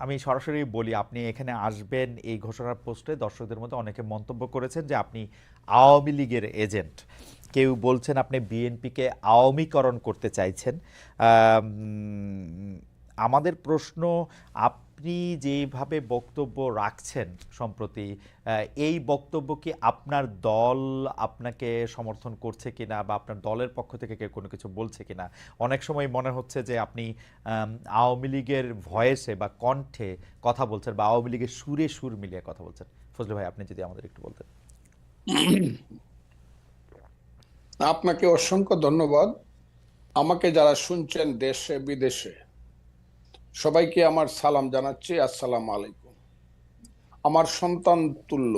আমি সরাসরি বলি, আপনি এখানে আসবেন এই ঘোষণার পোস্টে দর্শকদের মধ্যে অনেকে মন্তব্য করেছেন যে আপনি আওয়ামী লীগের এজেন্ট। কেউ বলছেন আপনি বিএনপিকে আওয়ামীকরণ করতে চাইছেন। আমাদের প্রশ্ন, আপনি যেভাবে বক্তব্য রাখছেন সম্প্রতি, এই বক্তব্য কি আপনার দল আপনাকে সমর্থন করছে কিনা বা আপনার দলের পক্ষ থেকে কেউ কোনো কিছু বলছে কিনা? অনেক সময় মনে হচ্ছে যে আপনি আওয়ামী লীগের ভয়েসে বা কণ্ঠে কথা বলছেন বা আওয়ামী লীগের সুরে সুর মিলিয়ে কথা বলছেন। ফজলে ভাই, আপনি যদি আমাদের একটু বলতেন। আপনাকে অসংখ্য ধন্যবাদ। আমাকে যারা শুনছেন দেশে বিদেশে, সবাইকে আমার সালাম জানাচ্ছি। আসসালামু আলাইকুম। আমার সন্তান তুল্য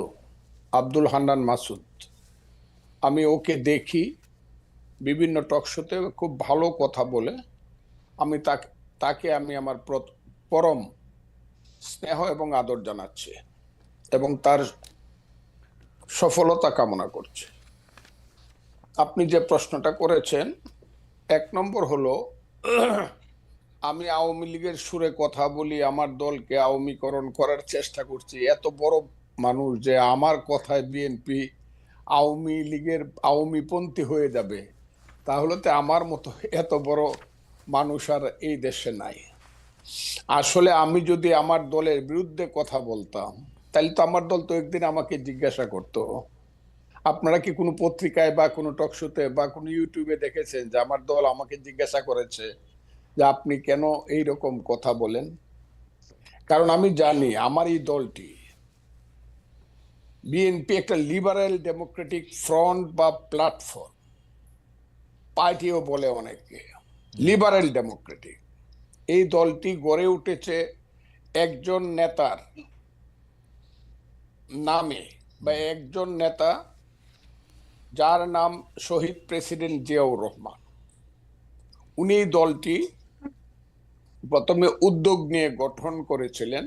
আব্দুল হান্নান মাসুদ, আমি ওকে দেখি বিভিন্ন টকশোতে, খুব ভালো কথা বলে। আমি তাকে তাকে আমি আমার পরম স্নেহ এবং আদর জানাচ্ছি এবং তার সফলতা কামনা করছি। আপনি যে প্রশ্নটা করেছেন, এক নম্বর হলো, আমি আওয়ামী লীগের সুরে কথা বলি, আমার দলকে আওয়ামীকরণ করার চেষ্টা করছি। এত বড় মানুষ যে আমার কথায় বিএনপি আওয়ামী লীগের আওয়ামীপন্থী হয়ে যাবে, তাহলে তো আমার মতো এত বড় মানুষ আর এই দেশে নাই। আসলে আমি যদি আমার দলের বিরুদ্ধে কথা বলতাম, তাহলে তো আমার দল তো একদিন আমাকে জিজ্ঞাসা করতো। আপনারা কি কোনো পত্রিকায় বা কোনো টকশোতে বা কোনো ইউটিউবে দেখেছেন যে আমার দল আমাকে জিজ্ঞাসা করেছে যে আপনি কেন এই রকম কথা বলেন? কারণ আমি জানি আমার এই দলটি, বিএনপি, একটা লিবারেল ডেমোক্রেটিক ফ্রন্ট বা প্ল্যাটফর্ম, পার্টিও বলে অনেকে, লিবারেল ডেমোক্রেটিক। এই দলটি গড়ে উঠেছে একজন নেতার নামে, বা একজন নেতা যার নাম শহীদ প্রেসিডেন্ট জিয়াউর রহমান। উনি দলটি প্রথমে উদ্যোগ নিয়ে গঠন করেছিলেন।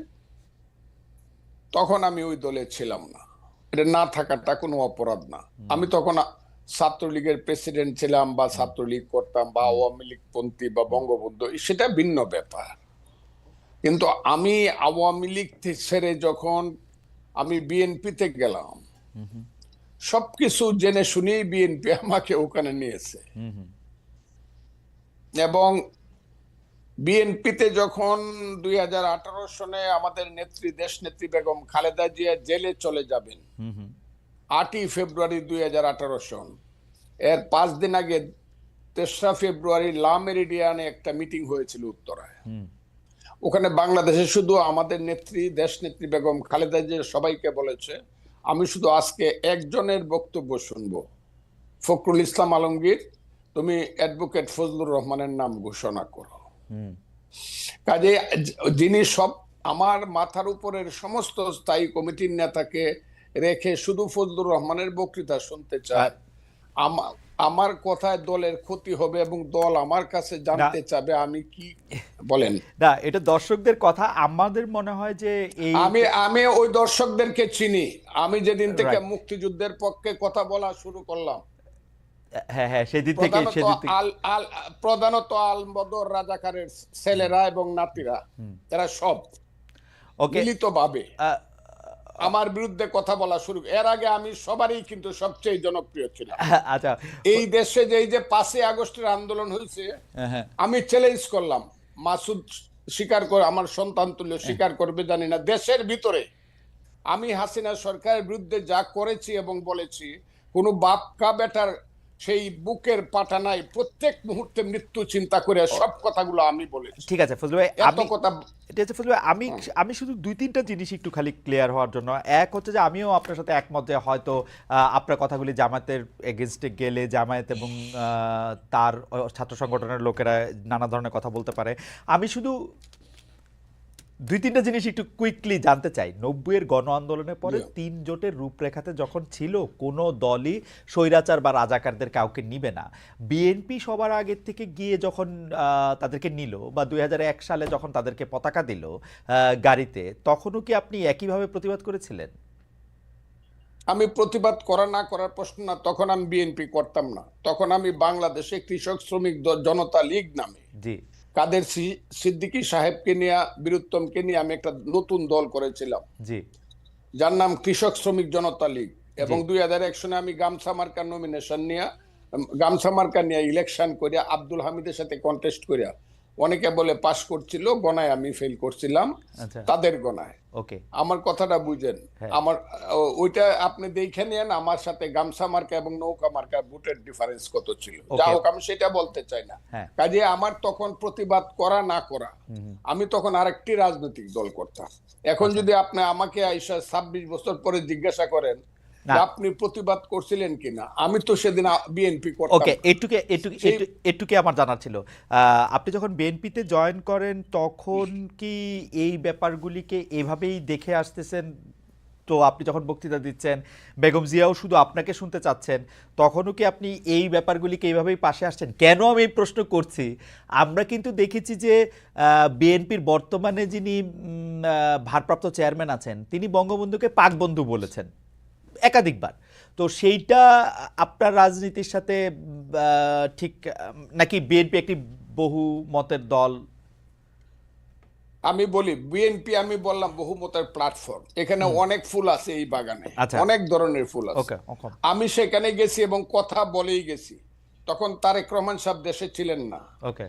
তখন আমি ওই দলে ছিলাম না, এটা না থাকাটা কোনো অপরাধ না। আমি তখন ছাত্রলীগের প্রেসিডেন্ট ছিলাম, বা ছাত্রলীগ করতাম, বা আওয়ামী লীগ পন্থী বা বঙ্গবন্ধু, সেটা ভিন্ন ব্যাপার। কিন্তু আমি আওয়ামী লীগ ছেড়ে যখন আমি বিএনপিতে গেলাম, সবকিছু জেনে শুনেই বিএনপি আমাকে ওখানে নিয়েছে। এবং বিএনপিতে যখন 2018 সনে আমাদের নেত্রী, দেশ নেত্রী বেগম খালেদা জিয়া জেলে চলে যাবেন 8ই ফেব্রুয়ারি 2018 সন, এর 5 দিন আগে 3রা ফেব্রুয়ারি লা মেরিডিয়ানে একটা মিটিং হয়েছিল উত্তরায়। ওখানে বাংলাদেশে শুধু আমাদের নেত্রী, দেশ নেত্রী বেগম খালেদা জিয়া সবাইকে বলেছে, আমি শুধু আজকে একজনের বক্তব্য শুনবো, ফখরুল ইসলাম আলমগীর, তুমি অ্যাডভোকেট ফজলুর রহমানের নাম ঘোষণা করো। কাজে যিনি সব আমার মাথার উপরের সমস্ত স্থায়ী কমিটির নেতাকে রেখে শুধু ফজলুর রহমানের বক্তৃতা শুনতে চায়, আমার কথায় দলের ক্ষতি হবে এবং দল আমার কাছে জানতে চাবে আমি কি বলেন। না, এটা দর্শকদের কথা। আমাদের মনে হয় যে এই আমি আমি ওই দর্শকদেরকে চিনি। আমি যেদিন থেকে রাইট, মুক্তিযুদ্ধের পক্ষে কথা বলা শুরু করলাম, হ্যাঁ হ্যাঁ, সেদিন থেকে প্রধানত সেদিন থেকে আল আল প্রধানত আল বদর রাজাকারের ছেলেরা এবং নাতিরা, এরা সব ওকে। মিলিতভাবে আমার বিরুদ্ধে কথা বলা শুরু। এর আগে আমি সবারই কিন্তু সবচেয়ে জনপ্রিয় ছিলাম। আচ্ছা। এই দেশে যে 5ই আগস্টের আন্দোলন হয়েছে, হ্যাঁ আমি চ্যালেঞ্জ করলাম, মাসুদ স্বীকার করে, আমার সন্তান তুল্য স্বীকার করবে জানি না, দেশের ভিতরে আমি হাসিনা সরকারের বিরুদ্ধে যা করেছি এবং বলেছি, কোনো বাপকা বেটার সেই বুকের পাটা নাই, প্রত্যেক মুহূর্তে মৃত্যু চিন্তা করে সব কথাগুলো আমি বলেছি। ঠিক আছে ফজলু ভাই, এত আমি কথা। ঠিক আছে ফজলু ভাই, আমি শুধু দুই তিনটা জিনিস একটু খালি ক্লিয়ার হওয়ার জন্য। এক হচ্ছে যে আমিও আপনার সাথে একমত যে হয়তো আপনার কথাগুলি জামায়াতের এগেনস্টে গেলে জামায়াত এবং তার ছাত্র সংগঠনের লোকেরা নানা ধরনের কথা বলতে পারে। আমি শুধু দুই তিনটা জিনিস একটু কুইকলি জানতে চাই। 90-এর গণ আন্দোলনের পরে 3 জোটের রূপরেখাতে যখন ছিল কোনো দলই স্বৈরাচার বা রাজাকারদের কাউকে নিবে না, বিএনপি সবার আগের থেকে গিয়ে যখন তাদেরকে নিল, বা 2001 সালে যখন তাদেরকে পতাকা দিল গাড়িতে, তখনও কি আপনি একইভাবে প্রতিবাদ করেছিলেন? আমি প্রতিবাদ করা না করার প্রশ্ন না, তখন আমি বিএনপি করতাম না, তখন আমি বাংলাদেশে কৃষক শ্রমিক জনতা লীগ নামে জি। কাদের সিদ্দিকী সাহেবকে নিয়ে, বীরুত্তমকে নিয়ে আমি একটা নতুন দল করেছিলাম, জি যার নাম কৃষক শ্রমিক জনতা লীগ। জি এবং 2001 সনে আমি গামছা মার্কার নমিনেশন নিয়ে, গামছা মার্কা নিয়ে ইলেকশন করিয়া আব্দুল হামিদের সাথে কন্টেস্ট করিয়া, অনেকে বলে পাশ করছিল, গণায় আমি ফেল করছিলাম, আচ্ছা তাদের গণায়। ওকে আমার কথাটা বুঝেন। হ্যাঁ আমার ওইটা আপনি দেখে নেন, আমার সাথে গামছা মার্কা এবং নৌকা মার্কা ভোটের ডিফারেন্স কত ছিল। যা ওকে হোক, আমি সেটা বলতে চাই না। হ্যাঁ কাজে আমার তখন প্রতিবাদ করা না করা, হুম হুম, আমি তখন আরেকটি রাজনৈতিক দল করতাম। এখন আচ্ছা যদি আপনি আমাকে আইসা 26 বছর পরে জিজ্ঞাসা করেন না যে আপনি প্রতিবাদ করছিলেন কিনা, আমি তো সেদিন বিএনপি করতাম ওকে না। এটুকে এটুকে সেই এটুকে আমার জানা ছিল। আপনি যখন বিএনপিতে জয়েন করেন তখন কি এই ব্যাপারগুলিকে এভাবেই দেখে আসতেছেন? তো আপনি যখন বক্তৃতা দিচ্ছেন, বেগম জিয়াও শুধু আপনাকে শুনতে চাচ্ছেন, তখনও কি আপনি এই ব্যাপারগুলিকে এইভাবেই পাশে আসছেন? কেন আমি এই প্রশ্ন করছি, আমরা কিন্তু দেখেছি যে বিএনপির বর্তমানে যিনি ভারপ্রাপ্ত চেয়ারম্যান আছেন, তিনি বঙ্গবন্ধুকে পাক বন্ধু বলেছেন একাধিকবার। তো সেইটা আপনার রাজনীতির সাথে ঠিক নাকি বিএনপি একটি বহু মতের দল? আমি বলি, বিএনপি আমি বললাম বহুমতের প্ল্যাটফর্ম। এখানে হুম অনেক ফুল আছে, এই বাগানে আচ্ছা অনেক ধরনের ফুল আছে। ওকে ওকে আমি সেখানে গেছি এবং কথা বলেই গেছি। তখন তারেক রহমান সাহেব দেশে ছিলেন না। ওকে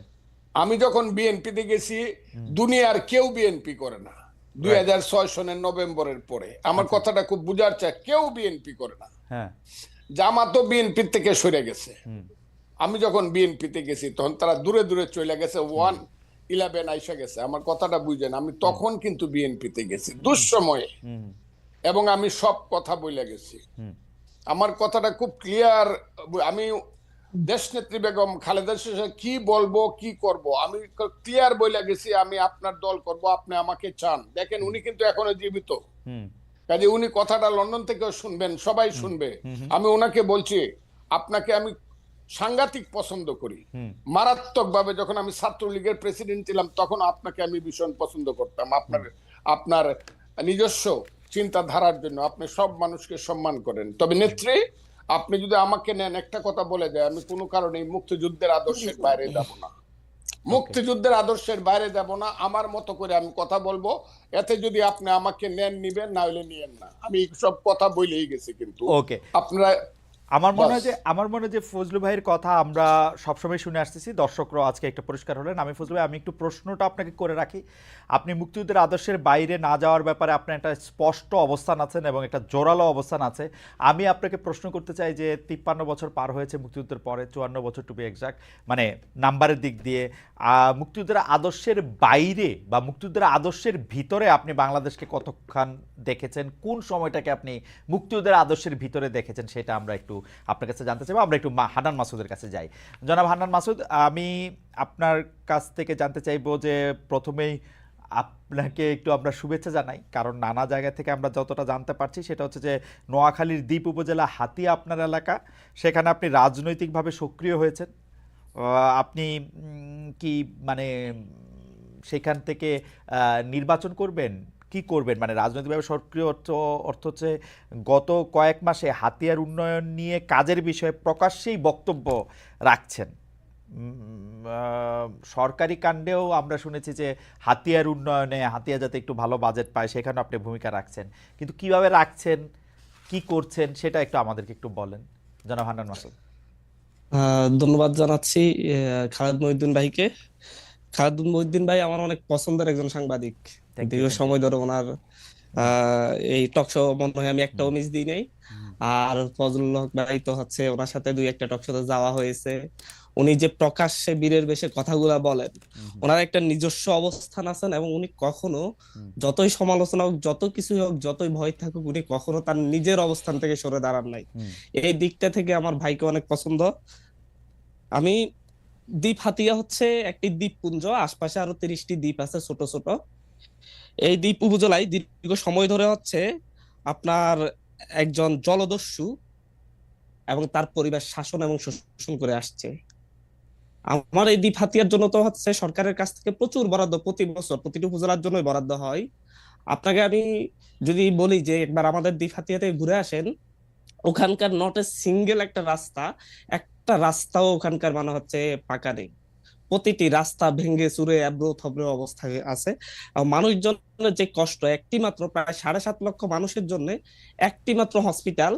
আমি যখন বিএনপিতে গেছি, হুম দুনিয়ার কেউ বিএনপি করে না। রাইট 2006 সনের নভেম্বরের পরে, আমার আচ্ছা কথাটা খুব বুঝার চাই, কেউ বিএনপি করে না। হ্যাঁ জামাতও বিএনপি থেকে সরে গেছে। হুম আমি যখন বিএনপিতে গেছি তখন তারা দূরে দূরে চলে গেছে, হুম 111 আইসা গেছে। আমার কথাটা বুঝেন, আমি হুম তখন কিন্তু বিএনপিতে গেছি হুম দুঃসময়ে, হুম এবং আমি সব কথা বলে গেছি। হুম আমার কথাটা খুব ক্লিয়ার। আমি দেশনেত্রী বেগম খালেদা জিয়া কি বলবো কি করব, আমি ক্লিয়ার বলে গেছি, আমি আপনার দল করব, আপনি আমাকে চান। দেখেন, হুম উনি কিন্তু এখনো জীবিত। হুম কাজে উনি কথাটা লন্ডন থেকেও শুনবেন, সবাই হুম শুনবে। হুম আমি ওনাকে বলছি, আপনাকে আমি সাংঘাতিক পছন্দ করি, হুম মারাত্মক ভাবে। যখন আমি ছাত্রলীগের প্রেসিডেন্ট ছিলাম তখন আপনাকে আমি ভীষণ পছন্দ করতাম, আপনার হুম আপনার নিজস্ব চিন্তাধারার জন্য। আপনি সব মানুষকে সম্মান করেন। তবে নেত্রী, আপনি যদি আমাকে নেন, একটা কথা বলে যায়, আমি কোনো কারণে মুক্তিযুদ্ধের আদর্শের বাইরে যাব না। ওকে মুক্তিযুদ্ধের আদর্শের বাইরে যাব না, আমার মতো করে আমি কথা বলবো। এতে যদি আপনি আমাকে নেন নিবেন, না হলে নিয়েন না। আমি সব কথা বলেই গেছি, কিন্তু ওকে আপনারা বাস। আমার মনে হয় যে ফজলু ভাইয়ের কথা আমরা সবসময় শুনে আসতেছি, দর্শকরাও আজকে একটা পরিষ্কার হলেন। আমি ফজলু ভাই, আমি একটু প্রশ্নটা আপনাকে করে রাখি। আপনি মুক্তিযুদ্ধের আদর্শের বাইরে না যাওয়ার ব্যাপারে আপনার একটা স্পষ্ট অবস্থান আছেন এবং একটা জোরালো অবস্থান আছে। আমি আপনাকে প্রশ্ন করতে চাই যে 53 বছর পার হয়েছে মুক্তিযুদ্ধের পরে, 54 বছর টু বি এক্সাক্ট, মানে নাম্বারের দিক দিয়ে। মুক্তিযুদ্ধের আদর্শের বাইরে বা মুক্তিযুদ্ধের আদর্শের ভিতরে আপনি বাংলাদেশকে কতক্ষণ দেখেছেন, কোন সময়টাকে আপনি মুক্তিযুদ্ধের আদর্শের ভিতরে দেখেছেন, সেটা আমরা একটু আপনার কাছে জানতে চাইবো। আমরা একটু হান্নান মাসুদের কাছে যাই। জনাব হান্নান মাসুদ, আমি আপনার কাছ থেকে জানতে চাইবো যে প্রথমেই আপনাকে একটু আমরা শুভেচ্ছা জানাই, কারণ নানা জায়গা থেকে আমরা যতটা জানতে পারছি সেটা হচ্ছে যে নোয়াখালীর দ্বীপ উপজেলা হাতিয়া আপনার এলাকা, সেখানে আপনি রাজনৈতিকভাবে সক্রিয় হয়েছেন। আপনি কি মানে সেখান থেকে নির্বাচন করবেন, কি করবেন, মানে রাজনৈতিকভাবে সক্রিয় অর্থ হচ্ছে গত কয়েক মাসে হাতিয়ার উন্নয়ন নিয়ে কাজের বিষয়ে প্রকাশ্যেই বক্তব্য রাখছেন। সরকারি কাণ্ডেও আমরা শুনেছি যে হাতিয়ার উন্নয়নে, হাতিয়া যাতে একটু ভালো বাজেট পায় সেখানে আপনি ভূমিকা রাখছেন, কিন্তু কিভাবে রাখছেন, কি করছেন, সেটা একটু আমাদেরকে একটু বলেন জনাব হান্নান মাসুদ। ধন্যবাদ জানাচ্ছি খালেদ মহিউদ্দিন ভাইকে। খালেদ মহিউদ্দিন ভাই আমার অনেক পছন্দের একজন সাংবাদিক। থ্যাংক ইউ দীর্ঘ থ্যাংক ইউ। সময় ধরে ওনার এই টক শো মনে হয় আমি একটাও মিস দিই নাই। আর ফজলুল হক ভাই তো হচ্ছে, ওনার সাথে দুই একটা টক শোতে যাওয়া হয়েছে। উনি যে প্রকাশ্যে বীরের বেশে কথাগুলা বলেন, ওনার একটা নিজস্ব অবস্থান আছেন, এবং উনি কখনো যতই সমালোচনা হোক, যত কিছু হোক, যতই ভয় থাকুক, উনি কখনো তার নিজের অবস্থান থেকে সরে দাঁড়ান নাই। এই দিকটা থেকে আমার ভাইকে অনেক পছন্দ। আমি দ্বীপ হাতিয়া হচ্ছে একটি দ্বীপপুঞ্জ, আশপাশে আরো 30টি দ্বীপ আছে ছোট ছোট। এই দ্বীপ উপজেলায় দীর্ঘ সময় ধরে হচ্ছে আপনার একজন জলদস্যু এবং তার পরিবার শাসন এবং শোষণ করে আসছে। আমার এই দ্বীপ হাতিয়ার জন্য তো হচ্ছে সরকারের কাছ থেকে প্রচুর বরাদ্দ, প্রতি বছর প্রতিটি উপজেলার জন্যই বরাদ্দ হয়। আপনাকে আমি যদি বলি যে একবার আমাদের দ্বীপ হাতিয়াতে ঘুরে আসেন, ওখানকার নট এ সিঙ্গেল একটা রাস্তাও ওখানকার মানে হচ্ছে পাকা নেই। প্রতিটি রাস্তা ভেঙে চুরে এবড়ো থবড়ে অবস্থায় আছে। আর মানুষজনের যে কষ্ট, একটি মাত্র প্রায় 7.5 লক্ষ মানুষের জন্য একটি মাত্র হসপিটাল,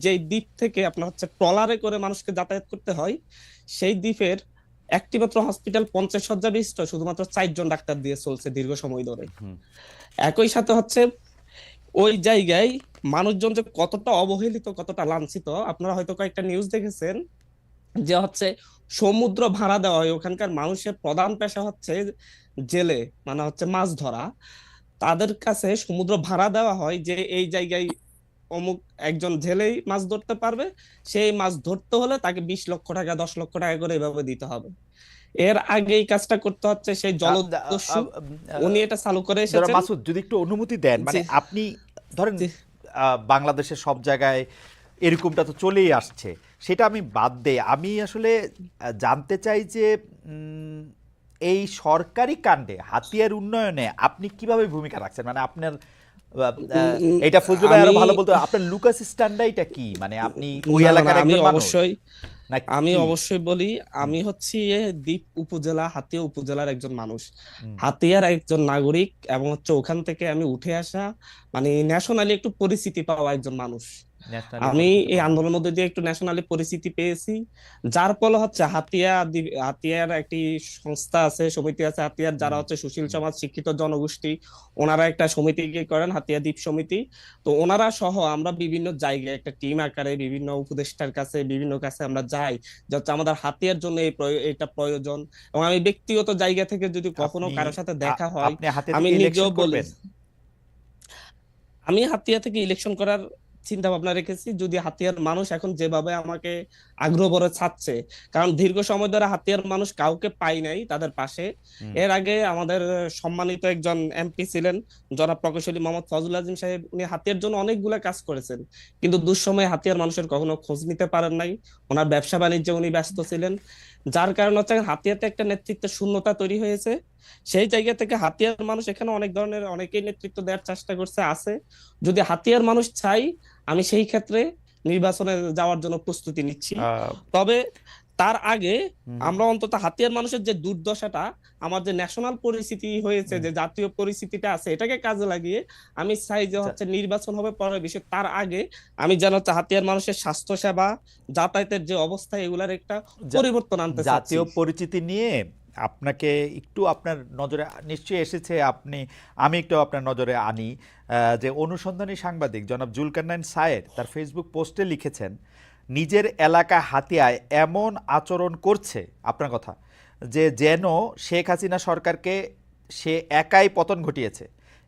যেই দ্বীপ থেকে আপনার হচ্ছে ট্রলারে করে মানুষকে যাতায়াত করতে হয়, সেই দ্বীপের একটি মাত্র হসপিটাল 50 শয্যা বিশিষ্ট, শুধুমাত্র 4 জন ডাক্তার দিয়ে চলছে দীর্ঘ সময় ধরে। হুম। একই সাথে হচ্ছে ওই জায়গায় মানুষজন যে কতটা অবহেলিত, কতটা লাঞ্ছিত, আপনারা হয়তো কয়েকটা নিউজ দেখেছেন যে হচ্ছে সমুদ্র ভাড়া দেওয়া হয়। ওখানকার মানুষের প্রধান পেশা হচ্ছে জেলে, মানে হচ্ছে মাছ ধরা। তাদের কাছে সমুদ্র ভাড়া দেওয়া হয় যে এই জায়গায় অমুক একজন জেলেই মাছ ধরতে পারবে, সেই মাছ ধরতে হলে তাকে 20 লক্ষ টাকা 10 লক্ষ টাকা করে এভাবে দিতে হবে। এর আগে এই কাজটা করতে হচ্ছে সেই জলদস্যু, উনি এটা চালু করে যারা এসেছেন। মাসুদ যদি একটু অনুমতি দেন, মানে জি আপনি ধরেন জি। বাংলাদেশের সব জায়গায় এরকমটা তো চলেই আসছে, সেটা আমি বাদ দেই। আমি আসলে জানতে চাই যে এই সরকারি কাণ্ডে হাতিয়ার উন্নয়নে আপনি কিভাবে ভূমিকা রাখছেন, মানে আপনার উম, এটা ফজলু ভাই আরো আমি ভালো বলতো, আপনার লুকাস স্ট্যান্ডাইটা কি, মানে আপনি ওই না না না, এলাকার আমি একজন মানুষ অবশ্যই না আমি কি? অবশ্যই বলি, হুম, আমি হচ্ছি দ্বীপ উপজেলা, হাতিয়া উপজেলার একজন মানুষ, হুম, হাতিয়ার একজন নাগরিক, এবং হচ্ছে ওখান থেকে আমি উঠে আসা, মানে ন্যাশনালি একটু পরিচিতি পাওয়া একজন মানুষ। ন্যাশনালি আমি পরিচিত এই পাওয়া মানুষ। আন্দোলনের মধ্যে দিয়ে একটু ন্যাশনালি পরিচিতি পেয়েছি, যার ফলে হচ্ছে হাতিয়ার একটি সংস্থা আছে, সমিতি আছে হাতিয়ার, যারা হুম, হচ্ছে সুশীল হুম। সমাজ শিক্ষিত জনগোষ্ঠী, ওনারা একটা সমিতি করেন, হাতিয়া দ্বীপ সমিতি। তো ওনারা সহ আমরা বিভিন্ন জায়গায় একটা টিম আকারে বিভিন্ন উপদেষ্টার কাছে, বিভিন্ন কাছে আমরা যাই, যে হচ্ছে আমাদের হাতিয়ার জন্য এটা প্রয়োজন। এবং আমি ব্যক্তিগত জায়গা থেকে যদি কখনো আপনি কারোর সাথে দেখা হয়, আপনি হাতে আমি থেকে নিজেও ইলেকশন বলি, করবেন? আমি হাতিয়া থেকে ইলেকশন করার চিন্তা ভাবনা রেখেছি, যদি হাতিয়ার মানুষ এখন যেভাবে আমাকে আগ্রহ ভরে ছাড়ছে। কারণ দীর্ঘ সময় ধরে হাতিয়ার মানুষ কাউকে পাই নাই তাদের পাশে। হুম। এর আগে আমাদের সম্মানিত একজন এমপি ছিলেন, জনাব প্রকৌশলী মোহাম্মদ ফজল আজিম সাহেব, উনি হাতিয়ার জন্য অনেকগুলা কাজ করেছেন, কিন্তু দুঃসময়ে হাতিয়ার মানুষের কখনো খোঁজ নিতে পারেন নাই। ওনার ব্যবসা বাণিজ্যে উনি ব্যস্ত ছিলেন, যার কারণে হচ্ছে হাতিয়াতে একটা নেতৃত্বের শূন্যতা তৈরি হয়েছে। সেই জায়গা থেকে হাতিয়ার মানুষ এখানে অনেক ধরনের অনেকেই নেতৃত্ব দেওয়ার চেষ্টা করছে, আছে। যদি হাতিয়ার মানুষ চাই, আমি সেই ক্ষেত্রে নির্বাচনে যাওয়ার জন্য প্রস্তুতি নিচ্ছি। আহ, তবে তার আগে হুম, আমরা অন্তত হাতিয়ার মানুষের যে দুর্দশাটা, আমার যে ন্যাশনাল পরিস্থিতি হয়েছে, হুম। যে জাতীয় পরিস্থিতিটা আছে, এটাকে কাজে লাগিয়ে আমি চাই যে আচ্ছা, হচ্ছে নির্বাচন হবে পরের বিষয়, তার আগে আমি যেন হচ্ছে হাতিয়ার মানুষের স্বাস্থ্য সেবা, যাতায়াতের যে অবস্থা, এগুলার একটা জা- পরিবর্তন আনতে চাচ্ছি। জাতীয় পরিচিতি নিয়ে আপনাকে একটু আপনার নজরে নিশ্চয়ই এসেছে, আমি একটু আপনার নজরে আনি। যে অনুসন্ধানী সাংবাদিক জনাব জুলকারনাইন সায়ের তার ফেসবুক পোস্টে লিখেছেন, নিজের এলাকা হাতিয়ায় এমন আচরণ করছে, আপনার কথা, যে যেন শেখ হাসিনা সরকারকে সে একাই পতন ঘটিয়েছে।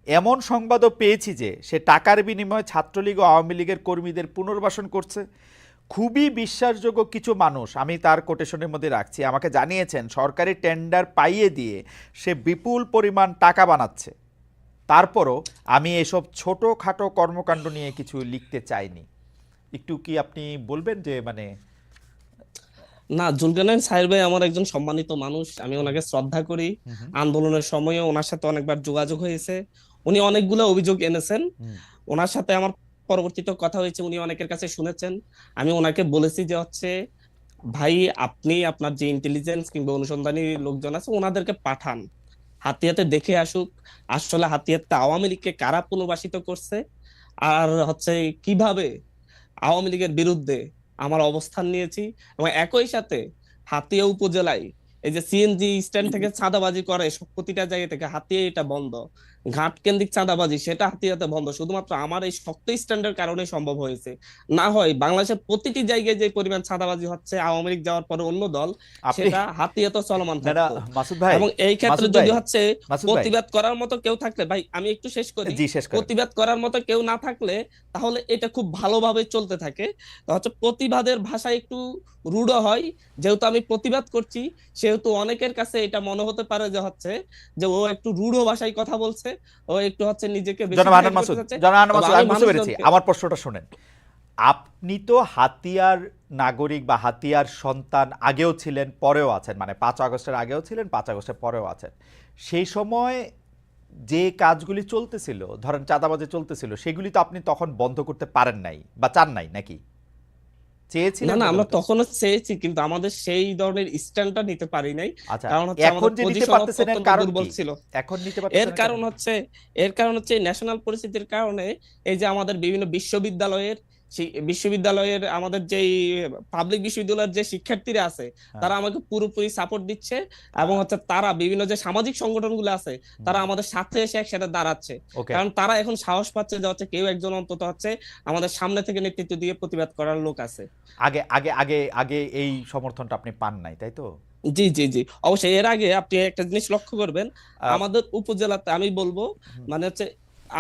এমন সংবাদও পেয়েছি যে সে টাকার বিনিময়ে ছাত্রলীগ ও আওয়ামী লীগের কর্মীদের পুনর্বাসন করছে। খুবই বিশ্বাসযোগ্য কিছু মানুষ, আমি তার কোটেশনের মধ্যে রাখছি, আমাকে জানিয়েছেন সরকারি টেন্ডার পাইয়ে দিয়ে সে বিপুল পরিমাণ টাকা বানাচ্ছে। তারপরও আমি এসব ছোটোখাটো কর্মকাণ্ড নিয়ে কিছু লিখতে চাইনি। একটু কি আপনি বলবেন যে মানে? না, জুলকারনাইন সাহেব ভাই আমার একজন সম্মানিত মানুষ, আমি ওনাকে শ্রদ্ধা করি। হুম, হুম, আন্দোলনের সময়ে ওনার সাথে অনেকবার যোগাযোগ হয়েছে, উনি অনেকগুলো অভিযোগ এনেছেন। হুম। ওনার সাথে আমার পরবর্তীতে কথা হয়েছে, উনি অনেকের কাছে শুনেছেন। আমি ওনাকে বলেছি যে হচ্ছে, ভাই আপনি আপনার যে ইন্টেলিজেন্স কিংবা অনুসন্ধানী লোকজন আছে ওনাদেরকে পাঠান, হাতিয়াতে দেখে আসুক আসলে হাতিয়াতে আওয়ামী লীগকে কারা পুনর্বাসিত করছে, আর হচ্ছে কিভাবে আওয়ামী লীগের বিরুদ্ধে আমার অবস্থান নিয়েছি। এবং একই সাথে হাতিয়া উপজেলায় এই যে সিএনজি স্ট্যান্ড থেকে চাঁদাবাজি করে সব প্রতিটা জায়গা থেকে, হাতিয়া এটা বন্ধ। ঘাট কেন্দ্রিক চাঁদাবাজি সেটা হাতিয়াতে বন্ধ, শুধুমাত্র আমার এই শক্ত স্ট্যান্ডের কারণে সম্ভব হয়েছে। না হয় বাংলাদেশের প্রতিটি জায়গায় যে পরিমাণ চাঁদাবাজি হচ্ছে আওয়ামী লীগ যাওয়ার পরে অন্য দল, আপনি সেটা হাতিয়াতে চলমান না না, থাকতো। মাসুদ ভাই, এবং এই ক্ষেত্রে মাসুদ ভাই, যদি হচ্ছে মাসুদ ভাই, প্রতিবাদ করার মতো কেউ থাকলে, ভাই আমি একটু শেষ করি, জি শেষ করেন। প্রতিবাদ করার মতো কেউ না থাকলে তাহলে এটা খুব ভালোভাবে চলতে থাকে। তো হচ্ছে প্রতিবাদের ভাষা একটু রূঢ় হয়, যেহেতু আমি প্রতিবাদ করছি, সেহেতু অনেকের কাছে এটা মনে হতে পারে যে হচ্ছে যে ও একটু রূঢ় ভাষায় কথা বলছে, ও একটু হচ্ছে নিজেকে বেশি জনাব হান্নান হাইড করতে মাসুদ, চাচ্ছে। জনাব হান্নান তবে মাসুদ, আমি আমি বুঝতে পেরেছি, মানুষজনকে, আমার প্রশ্নটা শুনেন। আপনি তো হাতিয়ার নাগরিক বা হাতিয়ার সন্তান, আগেও ছিলেন পরেও আছেন, মানে 5 আগস্টের আগেও ছিলেন, 5 আগস্টের পরেও আছেন। সেই সময় যে কাজগুলি চলতেছিল, ধরেন চাঁদাবাজি চলতেছিল, সেগুলি তো আপনি তখন বন্ধ করতে পারেন নাই বা চান নাই নাকি? না চেয়েছিলেন না, বলে আমরা হতো? তখনও চেয়েছি, কিন্তু আমাদের সেই ধরনের স্ট্যান্ডটা নিতে পারি নাই। আচ্ছা, কারণ হচ্ছে এখন আমাদের যে নিতে পজিশন পারতেছেন এর অত্যন্ত কারণ দুর্বল কি? ছিল। এখন নিতে এর পারতেছেন এর কারণ কারণ কি? হচ্ছে এর কারণ হচ্ছে ন্যাশনাল পরিস্থিতির কারণে এই যে আমাদের বিভিন্ন বিশ্ববিদ্যালয়ের, সেই বিশ্ববিদ্যালয়ের আমাদের যেই পাবলিক বিশ্ববিদ্যালয়ের যে শিক্ষার্থীরা আছে, হ্যাঁ। তারা আমাকে পুরোপুরি সাপোর্ট দিচ্ছে, এবং হচ্ছে তারা বিভিন্ন যে সামাজিক সংগঠনগুলো আছে, তারা আমাদের সাথে এসে একসাথে দাঁড়াচ্ছে। ওকে। কারণ তারা এখন সাহস পাচ্ছে যে হচ্ছে কেউ একজন অন্তত হচ্ছে আমাদের সামনে থেকে নেতৃত্ব দিয়ে প্রতিবাদ করার লোক আছে। আগে আগে আগে আগে এই সমর্থনটা আপনি পান নাই, তাই তো? জি জি জি, অবশ্যই। এর আগে আপনি একটা জিনিস লক্ষ্য করবেন, আহ, আমাদের উপজেলাতে আমি বলবো, হুম, মানে হচ্ছে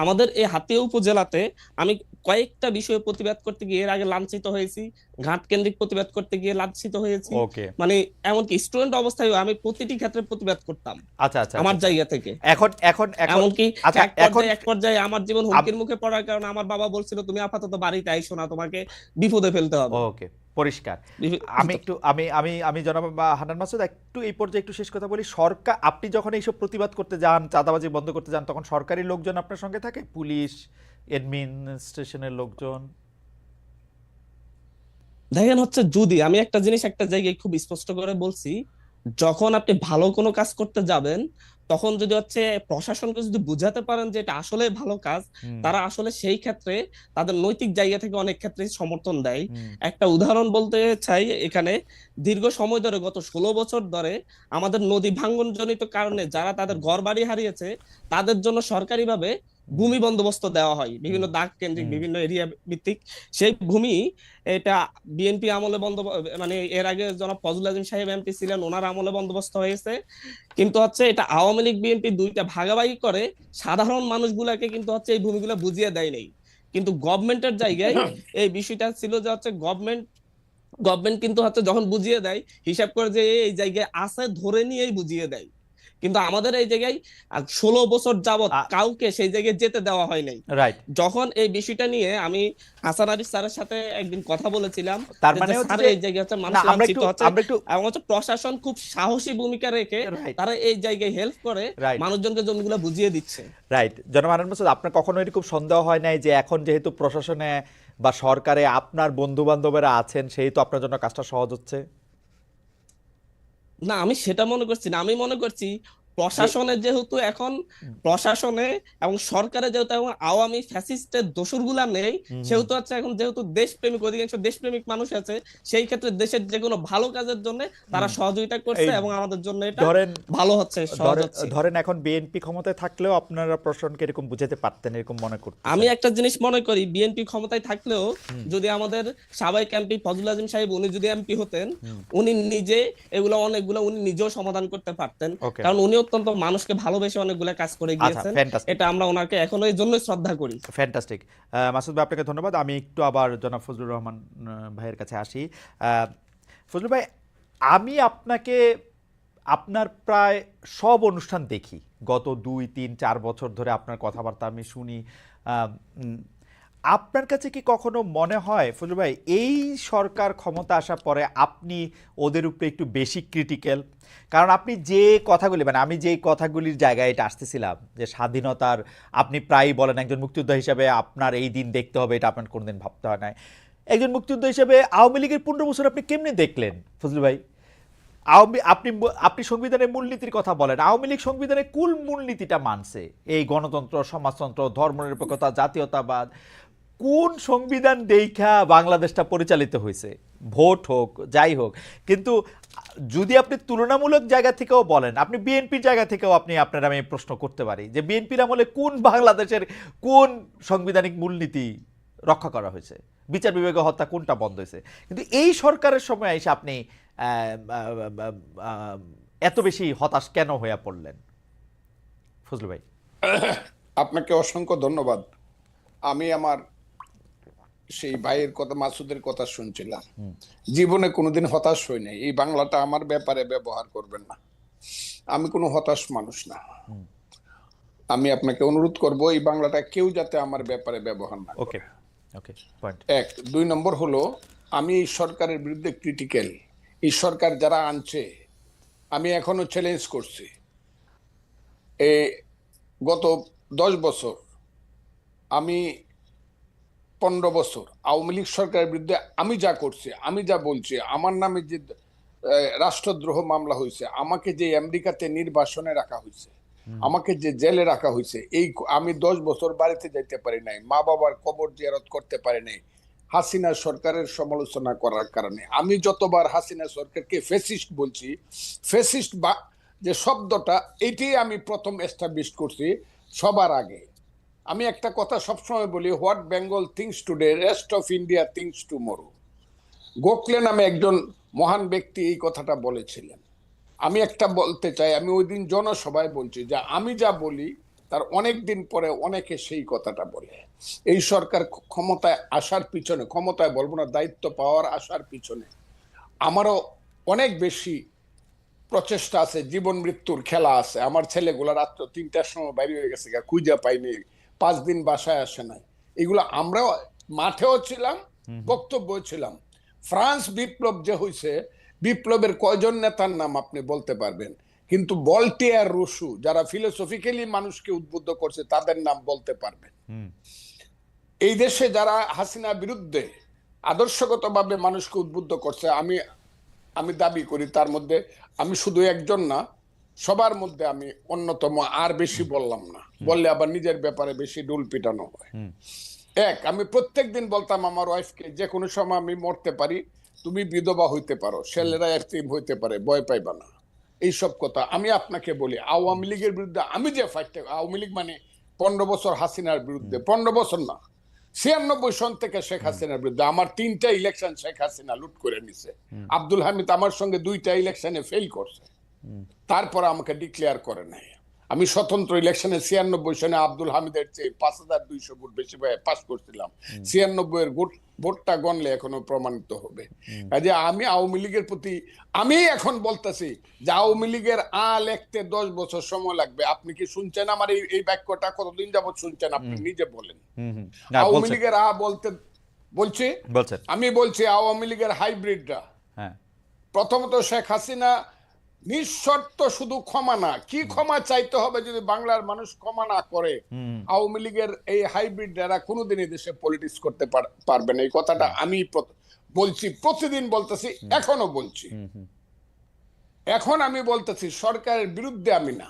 আমাদের এই হাতিয়া উপজেলাতে আমি কয়েকটা বিষয়ে প্রতিবাদ করতে গিয়ে এর আগে লাঞ্ছিত হয়েছি, ঘাট কেন্দ্রিক প্রতিবাদ করতে গিয়ে লাঞ্ছিত হয়েছি। ওকে। মানে এমনকি স্টুডেন্ট অবস্থায় আমি প্রতিটি ক্ষেত্রে প্রতিবাদ করতাম আচ্ছা আচ্ছা আচ্ছা আমার আচ্ছা। জায়গা থেকে। এখন এখন এখন এমনকি আচ্ছা এখন এক পর্যায়ে আমার জীবন হুমকির মুখে পড়ার কারণে আমার বাবা বলছিল তুমি আপাতত বাড়িতে আইসো না, তোমাকে বিপদে ফেলতে হবে। ওকে, পরিষ্কার। আমি বিপদ- একটু আমি জনাব হান্নান মাসুদ একটু এই পর্যায়ে একটু শেষ কথা বলি। সরকার, আপনি যখন এইসব প্রতিবাদ করতে যান, চাঁদাবাজি বন্ধ করতে যান, তখন সরকারি লোকজন আপনার সঙ্গে থাকে? পুলিশ, অ্যাডমিনিস্ট্রেশনের লোকজন? দেখেন হচ্ছে, যদি আমি একটা জিনিস একটা জায়গায় খুব স্পষ্ট করে বলছি, যখন আপনি ভালো কোনো কাজ করতে যাবেন, তখন যদি হচ্ছে প্রশাসনকে যদি বুঝাতে পারেন যে এটা আসলে ভালো কাজ, হুম তারা আসলে সেই ক্ষেত্রে তাদের নৈতিক জায়গা থেকে অনেক ক্ষেত্রে সমর্থন দেয়। হুম একটা উদাহরণ বলতে চাই এখানে, দীর্ঘ সময় ধরে গত 16 বছর ধরে আমাদের নদী ভাঙ্গন জনিত কারণে যারা তাদের হুম ঘর বাড়ি হারিয়েছে, তাদের জন্য সরকারিভাবে হুম ভূমি বন্দোবস্ত দেওয়া হয় হুম বিভিন্ন দাগ কেন্দ্রিক হুম বিভিন্ন এরিয়া ভিত্তিক। সেই ভূমি, এটা বিএনপি আমলে মানে এর আগে জনাব ফজলুল আজিম সাহেব এমপি ছিলেন, ওনার আমলে বন্দোবস্ত হয়েছে। কিন্তু হচ্ছে এটা আওয়ামী লীগ বিএনপি দুইটা ভাগাভাগি করে সাধারণ মানুষগুলাকে কিন্তু হচ্ছে এই ভূমিগুলো বুঝিয়ে দেয় নাই। কিন্তু গভর্নমেন্টের জায়গায় এই বিষয়টা ছিল যে হচ্ছে গভর্নমেন্ট কিন্তু হচ্ছে যখন বুঝিয়ে দেয়, হিসাব করে যে এই জায়গায় আছে ধরে নিয়েই বুঝিয়ে দেয়। কিন্তু আমাদের এই জায়গায় 16 বছর যাবত কাউকে সেই জায়গায় যেতে দেওয়া হয় নাই। রাইট। যখন এই বিষয়টা নিয়ে আমি হাসান আরিফ স্যারের সাথে একদিন কথা বলেছিলাম, তার যে মানে যে হচ্ছে স্যার যে এই জায়গায় হচ্ছে না, মানুষ লাঞ্ছিত হচ্ছে, আমরা একটু এবং হচ্ছে প্রশাসন খুব সাহসী ভূমিকা রেখে রাইট তারা এই জায়গায় হেল্প করে রাইট মানুষজনকে জমিগুলো বুঝিয়ে দিচ্ছে। রাইট। জনাব হান্নান মাসুদ, আপনার কখনো এরকম সন্দেহ হয় নাই যে এখন যেহেতু প্রশাসনে বা সরকারে আপনার বন্ধু বান্ধবেরা আছেন, সেহেতু আপনার জন্য কাজটা সহজ হচ্ছে? না, আমি সেটা মনে করছি না। আমি মনে করছি যে প্রশাসনে যেহেতু এখন, প্রশাসনে এবং সরকারে যেহেতু এখন আওয়ামী ফ্যাসিস্টের দোসরগুলা নেই, হুম হুম সেহেতু হচ্ছে এখন যেহেতু দেশপ্রেমিক, অধিকাংশ দেশপ্রেমিক মানুষ আছে, সেই ক্ষেত্রে দেশের যে কোনো ভালো কাজের জন্য তারা হুম। সহযোগিতা করছে, এই এবং আমাদের জন্য এটা ধরেন ভালো হচ্ছে, সহজ ধরেন হচ্ছে। ধরেন এখন বিএনপি ক্ষমতায় থাকলেও আপনারা প্রশাসনকে এরকম বুঝাতে পারতেন, এরকম মনে আমি করতেছেন? একটা জিনিস মনে করি, বিএনপি ক্ষমতায় থাকলেও হুম যদি আমাদের সাবেক এমপি ফজলুল আজিম সাহেব উনি যদি এমপি হতেন, হুম। উনি নিজে এগুলো অনেকগুলো উনি নিজেও সমাধান করতে পারতেন। ওকে। কারণ উনি অত্যন্ত মানুষকে ভালোবেসে অনেকগুলো কাজ করে আচ্ছা, গিয়েছেন। ফ্যান্টাস্টিক এটা আমরা ওনাকে এখনো এই জন্যই শ্রদ্ধা করি। ফ্যান্টাস্টিক। মাসুদ ভাই, আপনাকে ধন্যবাদ। আমি একটু আবার জনাব ফজলুর রহমান ভাইয়ের কাছে আসি। আহ, ফজলুর ভাই, আমি আপনাকে আপনার প্রায় সব অনুষ্ঠান দেখি, গত 2 3 4 বছর ধরে আপনার কথাবার্তা আমি শুনি। আহ, উম, আপনার কাছে কি কখনো মনে হয় ফজলুর ভাই, এই সরকার ক্ষমতা আসার পরে আপনি ওদের উপরে একটু বেশি ক্রিটিক্যাল? কারণ আপনি যে কথাগুলি, মানে আমি যেই কথাগুলির জায়গায় এটা আসতেছিলাম, যে স্বাধীনতার, আপনি প্রায়ই বলেন একজন মুক্তিযোদ্ধা হিসাবে আপনার এই দিন দেখতে হবে, এটা আপনার কোনোদিন ভাবতে হয় না। একজন মুক্তিযোদ্ধা হিসেবে আওয়ামী লীগের 15 বছর আপনি কেমনে দেখলেন ফজলু ভাই? আপনি আপনি সংবিধানের মূলনীতির কথা বলেন, আওয়ামী লীগ সংবিধানের কুল মূলনীতিটা মানছে, এই গণতন্ত্র, সমাজতন্ত্র, ধর্মনিরপেক্ষতা, জাতীয়তাবাদ। কোন সংবিধান দেখা বাংলাদেশটা পরিচালিত হয়েছে? ভোট হোক, যাই হোক। কিন্তু যদি আপনি তুলনামূলক জায়গা থেকেও বলেন, আপনি বিএনপির জায়গা থেকেও আপনার আমি প্রশ্ন করতে পারি যে বিএনপির আমলে কোন বাংলাদেশের কোন সাংবিধানিক মূলনীতি রক্ষা করা হয়েছে? বিচার বিভাগীয় হত্যা কোনটা বন্ধ হয়েছে? কিন্তু এই সরকারের সময় এসে আপনি এত বেশি হতাশ কেন হয়ে পড়লেন ফজলু ভাই? আপনাকে অসংখ্য ধন্যবাদ। আমি আমার সেই ভাইয়ের কথা, মাসুদের কথা শুনছিলাম। জীবনে কোনোদিন হতাশ হই নাই। এই বাংলাটা আমার ব্যাপারে ব্যবহার করবেন না। আমি কোনো হতাশ মানুষ না। আমি আপনাকে অনুরোধ করব এই বাংলাটা কেউ যাতে আমার ব্যাপারে ব্যবহার না ওকে করে। ওকে, পয়েন্ট। 2 নম্বর হলো, আমি এই সরকারের বিরুদ্ধে ক্রিটিক্যাল। এই সরকার যারা আনছে, আমি এখনো চ্যালেঞ্জ করছি। গত 10 বছর আমি 15 বছর আওয়ামী লীগ সরকারের বিরুদ্ধে আমি যা করছি, আমি যা বলছি, আমার নামে যে রাষ্ট্রদ্রোহ মামলা হয়েছে, আমাকে যে আমেরিকাতে নির্বাসনে রাখা হয়েছে, আমাকে যে জেলে রাখা হয়েছে, আমি 10 বছর বাড়িতে যাইতে পারি নাই, মা বাবার কবর জিয়ারত করতে পারি নাই হাসিনা সরকারের সমালোচনা করার কারণে। আমি যতবার হাসিনা সরকারকে ফ্যাসিস্ট বলছি, ফ্যাসিস্ট বা যে শব্দটা, এটি আমি প্রথম এস্টাবলিশ করছি সবার আগে। আমি একটা কথা সবসময় বলি, what Bengal things today rest of India things tomorrow. Gokhale নামে একজন মহান ব্যক্তি এই কথাটা বলেছিলেন। আমি একটা বলতে চাই, আমি ওই দিন জনসভায় বলছি যে আমি যা বলি তার অনেক দিন পরে অনেকে সেই কথাটা বলে। এই সরকার ক্ষমতায় আসার পিছনে, ক্ষমতায় বলবো না, দায়িত্ব পাওয়ার আসার পিছনে আমারও অনেক বেশি প্রচেষ্টা আছে, জীবন মৃত্যুর খেলা আছে। আমার ছেলেগুলা রাত্র 3টার সময় বাইরে হয়ে গেছে, খুঁজে পাইনি, 5 দিন বাসায় আসে নাই। এগুলো আমরাও মাঠেও ছিলাম, বক্তব্য ছিলাম। ফ্রান্স বিপ্লব যে হয়েছে, বিপ্লবের কয়জন নেতার নাম আপনি বলতে পারবেন? কিন্তু ভলটেয়ার, রুশো, যারা ফিলোসফিক্যালি মানুষকে উদ্বুদ্ধ করছে, তাদের নাম বলতে পারবেন। এই দেশে যারা হাসিনা বিরুদ্ধে আদর্শগতভাবে মানুষকে উদ্বুদ্ধ করছে, আমি দাবি করি তার মধ্যে আমি শুধু একজন না, সবার মধ্যে আমি অন্যতম। আর বেশি বললাম না, বললে আবার নিজের ব্যাপারে বেশি ডুল পিটানো হয়। আমি প্রত্যেকদিন বলতাম আমার ওয়াইফকে, যে কোনো সময় আমি মরতে পারি, তুমি বিধবা হইতে পারো, ছেলেরা এতিম হইতে পারে, ভয় পাইবা না। এইসব কথা আমি আপনাকে বলি। আওয়ামী লীগের বিরুদ্ধে আমি যে ফাইটটা, আওয়ামী লীগ মানে 15 বছর হাসিনার বিরুদ্ধে, 15 বছর না, 96 সন থেকে শেখ হাসিনার বিরুদ্ধে। আমার 3টা ইলেকশন শেখ হাসিনা লুট করে নিছে। আব্দুল হামিদ আমার সঙ্গে 2টা ইলেকশনে ফেল করছে, তারপর আমাকে ডিক্লেয়ার করে নাই। আমি স্বতন্ত্র ইলেকশনে 96 সনে আব্দুল হামিদের চেয়ে 5200 ভোট বেশি পাস করছিলাম। 96 এর ভোটটা গণলে এখনো প্রমাণিত হবে। কাজে আমি আওয়ামী লীগের প্রতি, আমি এখন বলতেছি যে আওয়ামী লীগের লিখতে 10 বছর সময় লাগবে। আপনি কি শুনছেন আমার এই বাক্যটা? কতদিন যাবত শুনছেন আপনি নিজে বলেন। আওয়ামী লীগের বলছি, আমি বলছি আওয়ামী লীগের হাইব্রিডরা। প্রথমত শেখ হাসিনা নিঃশর্ত শুধু ক্ষমা না, কি ক্ষমা চাইতে হবে যদি বাংলার মানুষ ক্ষমা না করে? আওয়ামী লীগের এই হাইব্রিড যারা কোনোদিনই দেশে পলিটিক্স করতে পারবে না। এই কথাটা আমি বলছি, প্রতিদিন বলতেছি, এখনো বলছি। এখন আমি বলতেছি সরকারের বিরুদ্ধে আমি না,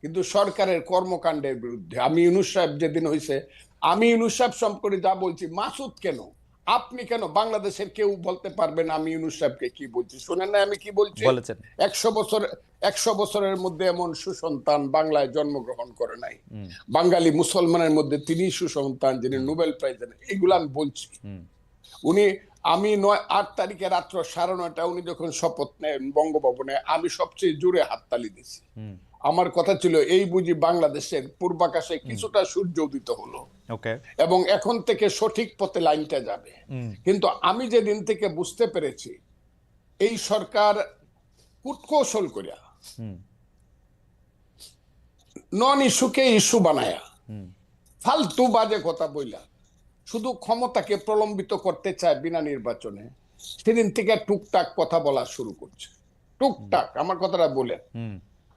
কিন্তু সরকারের কর্মকাণ্ডের বিরুদ্ধে। আমি ইউনূস সাহেব যেদিন হয়েছে, আমি ইউনূস সাহেব সম্পর্কে যা বলছি, মাসুদ কেন, আপনি কেন, বাংলাদেশের কেউ বলতে পারবেন আমি ইউনূস সাহেবকে কি বলছি? শুনেন না আমি কি বলছি? 100 বছরের মধ্যে এমন সুসন্তান বাংলায় জন্মগ্রহণ করে নাই। বাঙালি মুসলমানের মধ্যে তিনি সুসন্তান যিনি নোবেল প্রাইজ দেন। এগুলো আমি বলছি। আমি 8 তারিখে রাত্র 9:30 উনি যখন শপথ নেন বঙ্গভবনে, আমি সবচেয়ে জোরে হাততালি দিছি। আমার কথা ছিল, এই বুঝি বাংলাদেশের পূর্বাকাশে কিছুটা সূর্য উদিত হলো, এবং এখন থেকে সঠিক পথে লাইনটা যাবে। কিন্তু আমি যেদিন থেকে বুঝতে পেরেছি এই সরকার কূটকৌশল করিয়া নন ইস্যুকে ইস্যু বানায়া, ফালতু বাজে কথা বইলা শুধু ক্ষমতাকে প্রলম্বিত করতে চায় বিনা নির্বাচনে, সেদিন থেকে টুকটাক কথা বলা শুরু করছে। টুকটাক আমার কথাটা বলেন।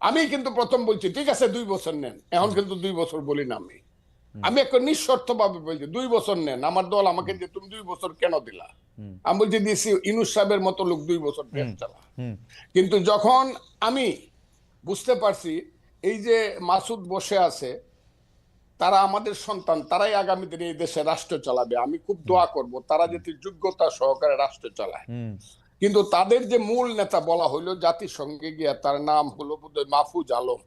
আমি কিন্তু প্রথম বলছি ঠিক আছে 2 বছর নেন, এখন কিন্তু 2 বছর বলি না। আমি একটা নিঃশর্ত ভাবে বলছি 2 বছর নেন। আমার দল আমাকে যে তুমি 2 বছর কেন দিলা, আমি বলছি দিছি, ইউনূস সাহেবের মতো লোক 2 বছর দেশ চালা। কিন্তু যখন আমি বুঝতে পারছি এই যে মাসুদ বসে আছে, তারা আমাদের সন্তান, তারাই আগামী দিনে এই দেশে রাষ্ট্র চালাবে। আমি খুব দোয়া করব তারা যাতে যোগ্যতা সহকারে রাষ্ট্র চালায়। কিন্তু তাদের যে মূল নেতা বলা হইলো জাতিসংঘে গিয়া, তার নাম হলো বোধহয় মাহফুজ আলম,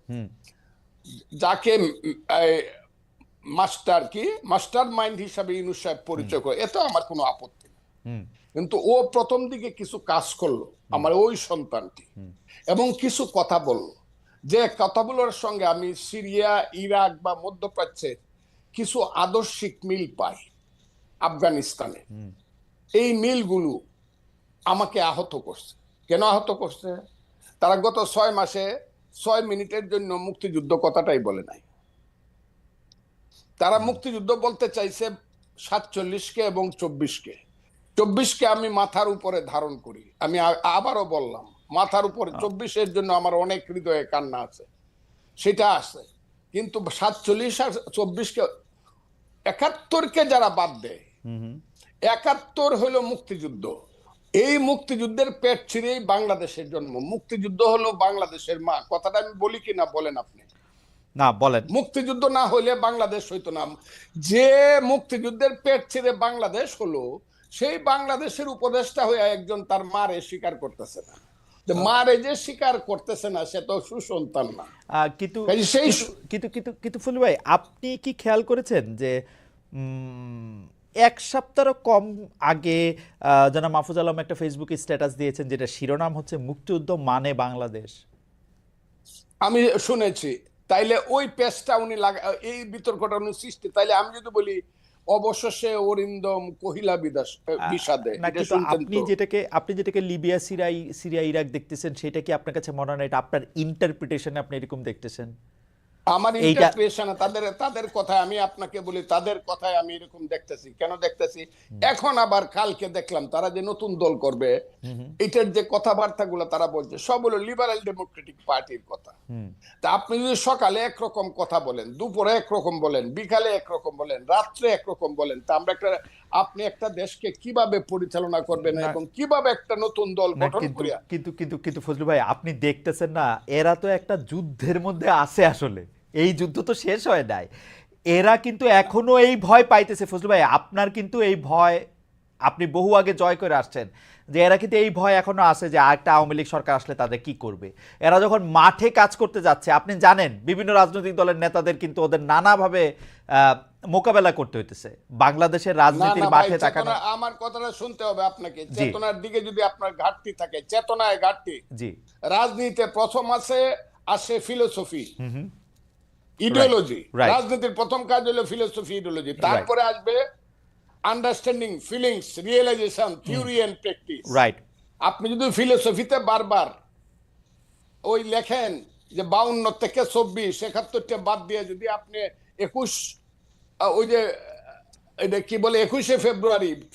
যাকে মাস্টার মাইন্ড হিসাবে ইউনূস সাহেব পরিচয় করে, এতে আমার কোনো আপত্তি নেই। কিন্তু ও প্রথম দিকে কিছু কাজ করলো আমার ওই সন্তানটি, এবং কিছু কথা বললো, যে কথাগুলোর সঙ্গে আমি সিরিয়া, ইরাক বা মধ্যপ্রাচ্যের কিছু আদর্শিক মিল পাই, আফগানিস্তানে। এই মিলগুলো আমাকে আহত করছে। কেন আহত করছে? তারা গত 6 মাসে 6 মিনিটের জন্য মুক্তিযুদ্ধ কথাটাই বলে নাই। তারা মুক্তিযুদ্ধ বলতে চাইছে 47-কে এবং 24-কে। 24-কে আমি মাথার উপরে ধারণ করি। আমি আবারও বললাম, মাথার উপরে 24-এর জন্য আমার অনেক হৃদয়ে কান্না আছে, সেটা আছে। কিন্তু 47 আর 24-কে, 71-কে যারা বাদ দেয়, 71 হলো মুক্তিযুদ্ধ। এই মুক্তিযুদ্ধের পেট ছিঁড়েই বাংলাদেশের জন্ম। মুক্তিযুদ্ধ হলো বাংলাদেশের মা। কথাটা আমি বলি কিনা বলেন আপনি? না বলেন। মুক্তিযুদ্ধ না হলে বাংলাদেশ হইতো না। যে মুক্তিযুদ্ধের পেট ছিঁড়ে বাংলাদেশ হলো, সেই বাংলাদেশের উপদেষ্টা হয়ে একজন তার মারে স্বীকার করতেছে না। মারে যে স্বীকার করতেছে না, সে তো সুসন্তান না। কিন্তু সেই কিন্তু কিন্তু কিন্তু ফুল ভাই, আপনি কি খেয়াল করেছেন যে এক সপ্তাহ কম আগে জনাব মাহফুজ আলম একটা ফেসবুকে স্ট্যাটাস দিয়েছেন, যেটা শিরোনাম হচ্ছে মুক্তিযুদ্ধ মানে বাংলাদেশ। আমি শুনেছি। তাইলে ওই পেজটা উনি এই বিতর্কটা উনি সৃষ্টি, তাইলে আমি যদি বলি অবশেষে অরিন্দম কহিলা বিষাদে, না, এটা কিন্তু শুনতেন আপনি যেটাকে লিবিয়া, সিরিয়া, ইরাক দেখতেছেন, সেটা কি আপনার কাছে মনে হয় না এটা আপনার ইন্টারপ্রিটেশনে আপনি এরকম দেখতেছেন? আমার ইন্টারপ্রিটেশনে তাদের কথায় আমি আপনাকে বলি, তাদের কথায় আমি এরকম দেখতেছি। কেন দেখতেছি? এখন আবার কালকে দেখলাম তারা যে নতুন দল করবে, এটার যে কথাবার্তাগুলো তারা বলছে সব হলো লিবারেল ডেমোক্রেটিক পার্টির কথা। তা আপনি যদি সকালে একরকম কথা বলেন, দুপুরে একরকম বলেন, বিকালে একরকম বলেন, রাত্রে একরকম বলেন, তা আপনি একটা দেশকে কিভাবে পরিচালনা করবেন এবং কিভাবে একটা নতুন দল গঠন করিয়া। কিন্তু কিন্তু কিন্তু ফজলু ভাই, আপনি দেখতেছেন না, এরা তো একটা যুদ্ধের মধ্যে আছে আসলে। এই যুদ্ধ তো শেষ হয় নাই, এরা কিন্তু এখনো এই ভয় পাইতেছে। ফজলু ভাই, আপনার কিন্তু এই ভয় আপনি বহু আগে জয় করে আসছেন, যে এরা কিন্তু এই ভয় এখনো আছে যে আরেকটা আওয়ামী লীগ সরকার আসলে তাদের কি করবে। এরা যখন মাঠে কাজ করতে যাচ্ছে, আপনি জানেন বিভিন্ন রাজনৈতিক দলের নেতাদের কিন্তু ওদের নানাভাবে মোকাবেলা করতে হইতেছে। বাংলাদেশের রাজনীতির মাঠে তাকানো। আমার কথাটা শুনতে হবে আপনাকে। চেতনার দিকে যদি আপনার ঘাটতি থাকে, চেতনায় ঘাটতি। জি, রাজনীতিতে প্রথম আসে ফিলোসফি, ইডিওলজি। রাজনীতির প্রথম কাজ হলো ফিলোসফি, ইডিওলজি। তারপরে আসবে understanding, feelings, realisation, theory and practice. Right. আপনি যদি ফিলোসফিতে বারবার ওই লেখেন যে 52 থেকে 24, 71টা বাদ দিয়ে যদি আপনি 21, ওই যে এটা কি বলে 21শে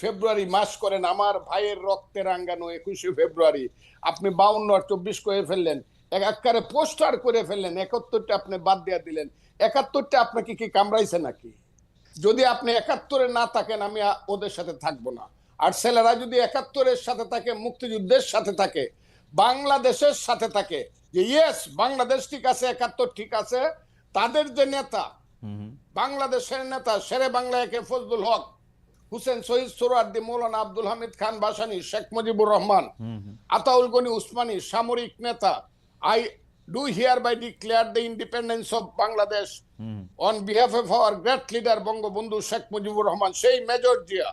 ফেব্রুয়ারি মাস করেন, আমার ভাইয়ের রক্তে রাঙ্গানো 21শে ফেব্রুয়ারি, আপনি 52 আর 24 করে ফেললেন, একাকারে পোস্টার করে ফেললেন, 71টা আপনি বাদ দিয়ে দিলেন। 71টা আপনাকে কি কামড়াইছে নাকি? যদি আপনি 71-এ না থাকেন, আমি ওদের সাথে থাকবো না। আর ছেলেরা যদি 71-এর সাথে থাকে, মুক্তিযুদ্ধের সাথে থাকে, বাংলাদেশের সাথে থাকে, যে ইয়েস বাংলাদেশ ঠিক আছে, 71 ঠিক আছে, তাদের যে নেতা, বাংলাদেশের নেতা শেরে বাংলা একে ফজলুল হক, হুসেন শহীদ সোহরাওয়ার্দী, মৌলানা আব্দুল হামিদ খান ভাসানী, শেখ মুজিবুর রহমান, আতাউল গনি উসমানী, সামরিক নেতা, I do hereby declare the independence of Bangladesh on behalf of our great leader Bangabandhu Sheikh Mujibur Rahman, সেই মেজর জিয়া,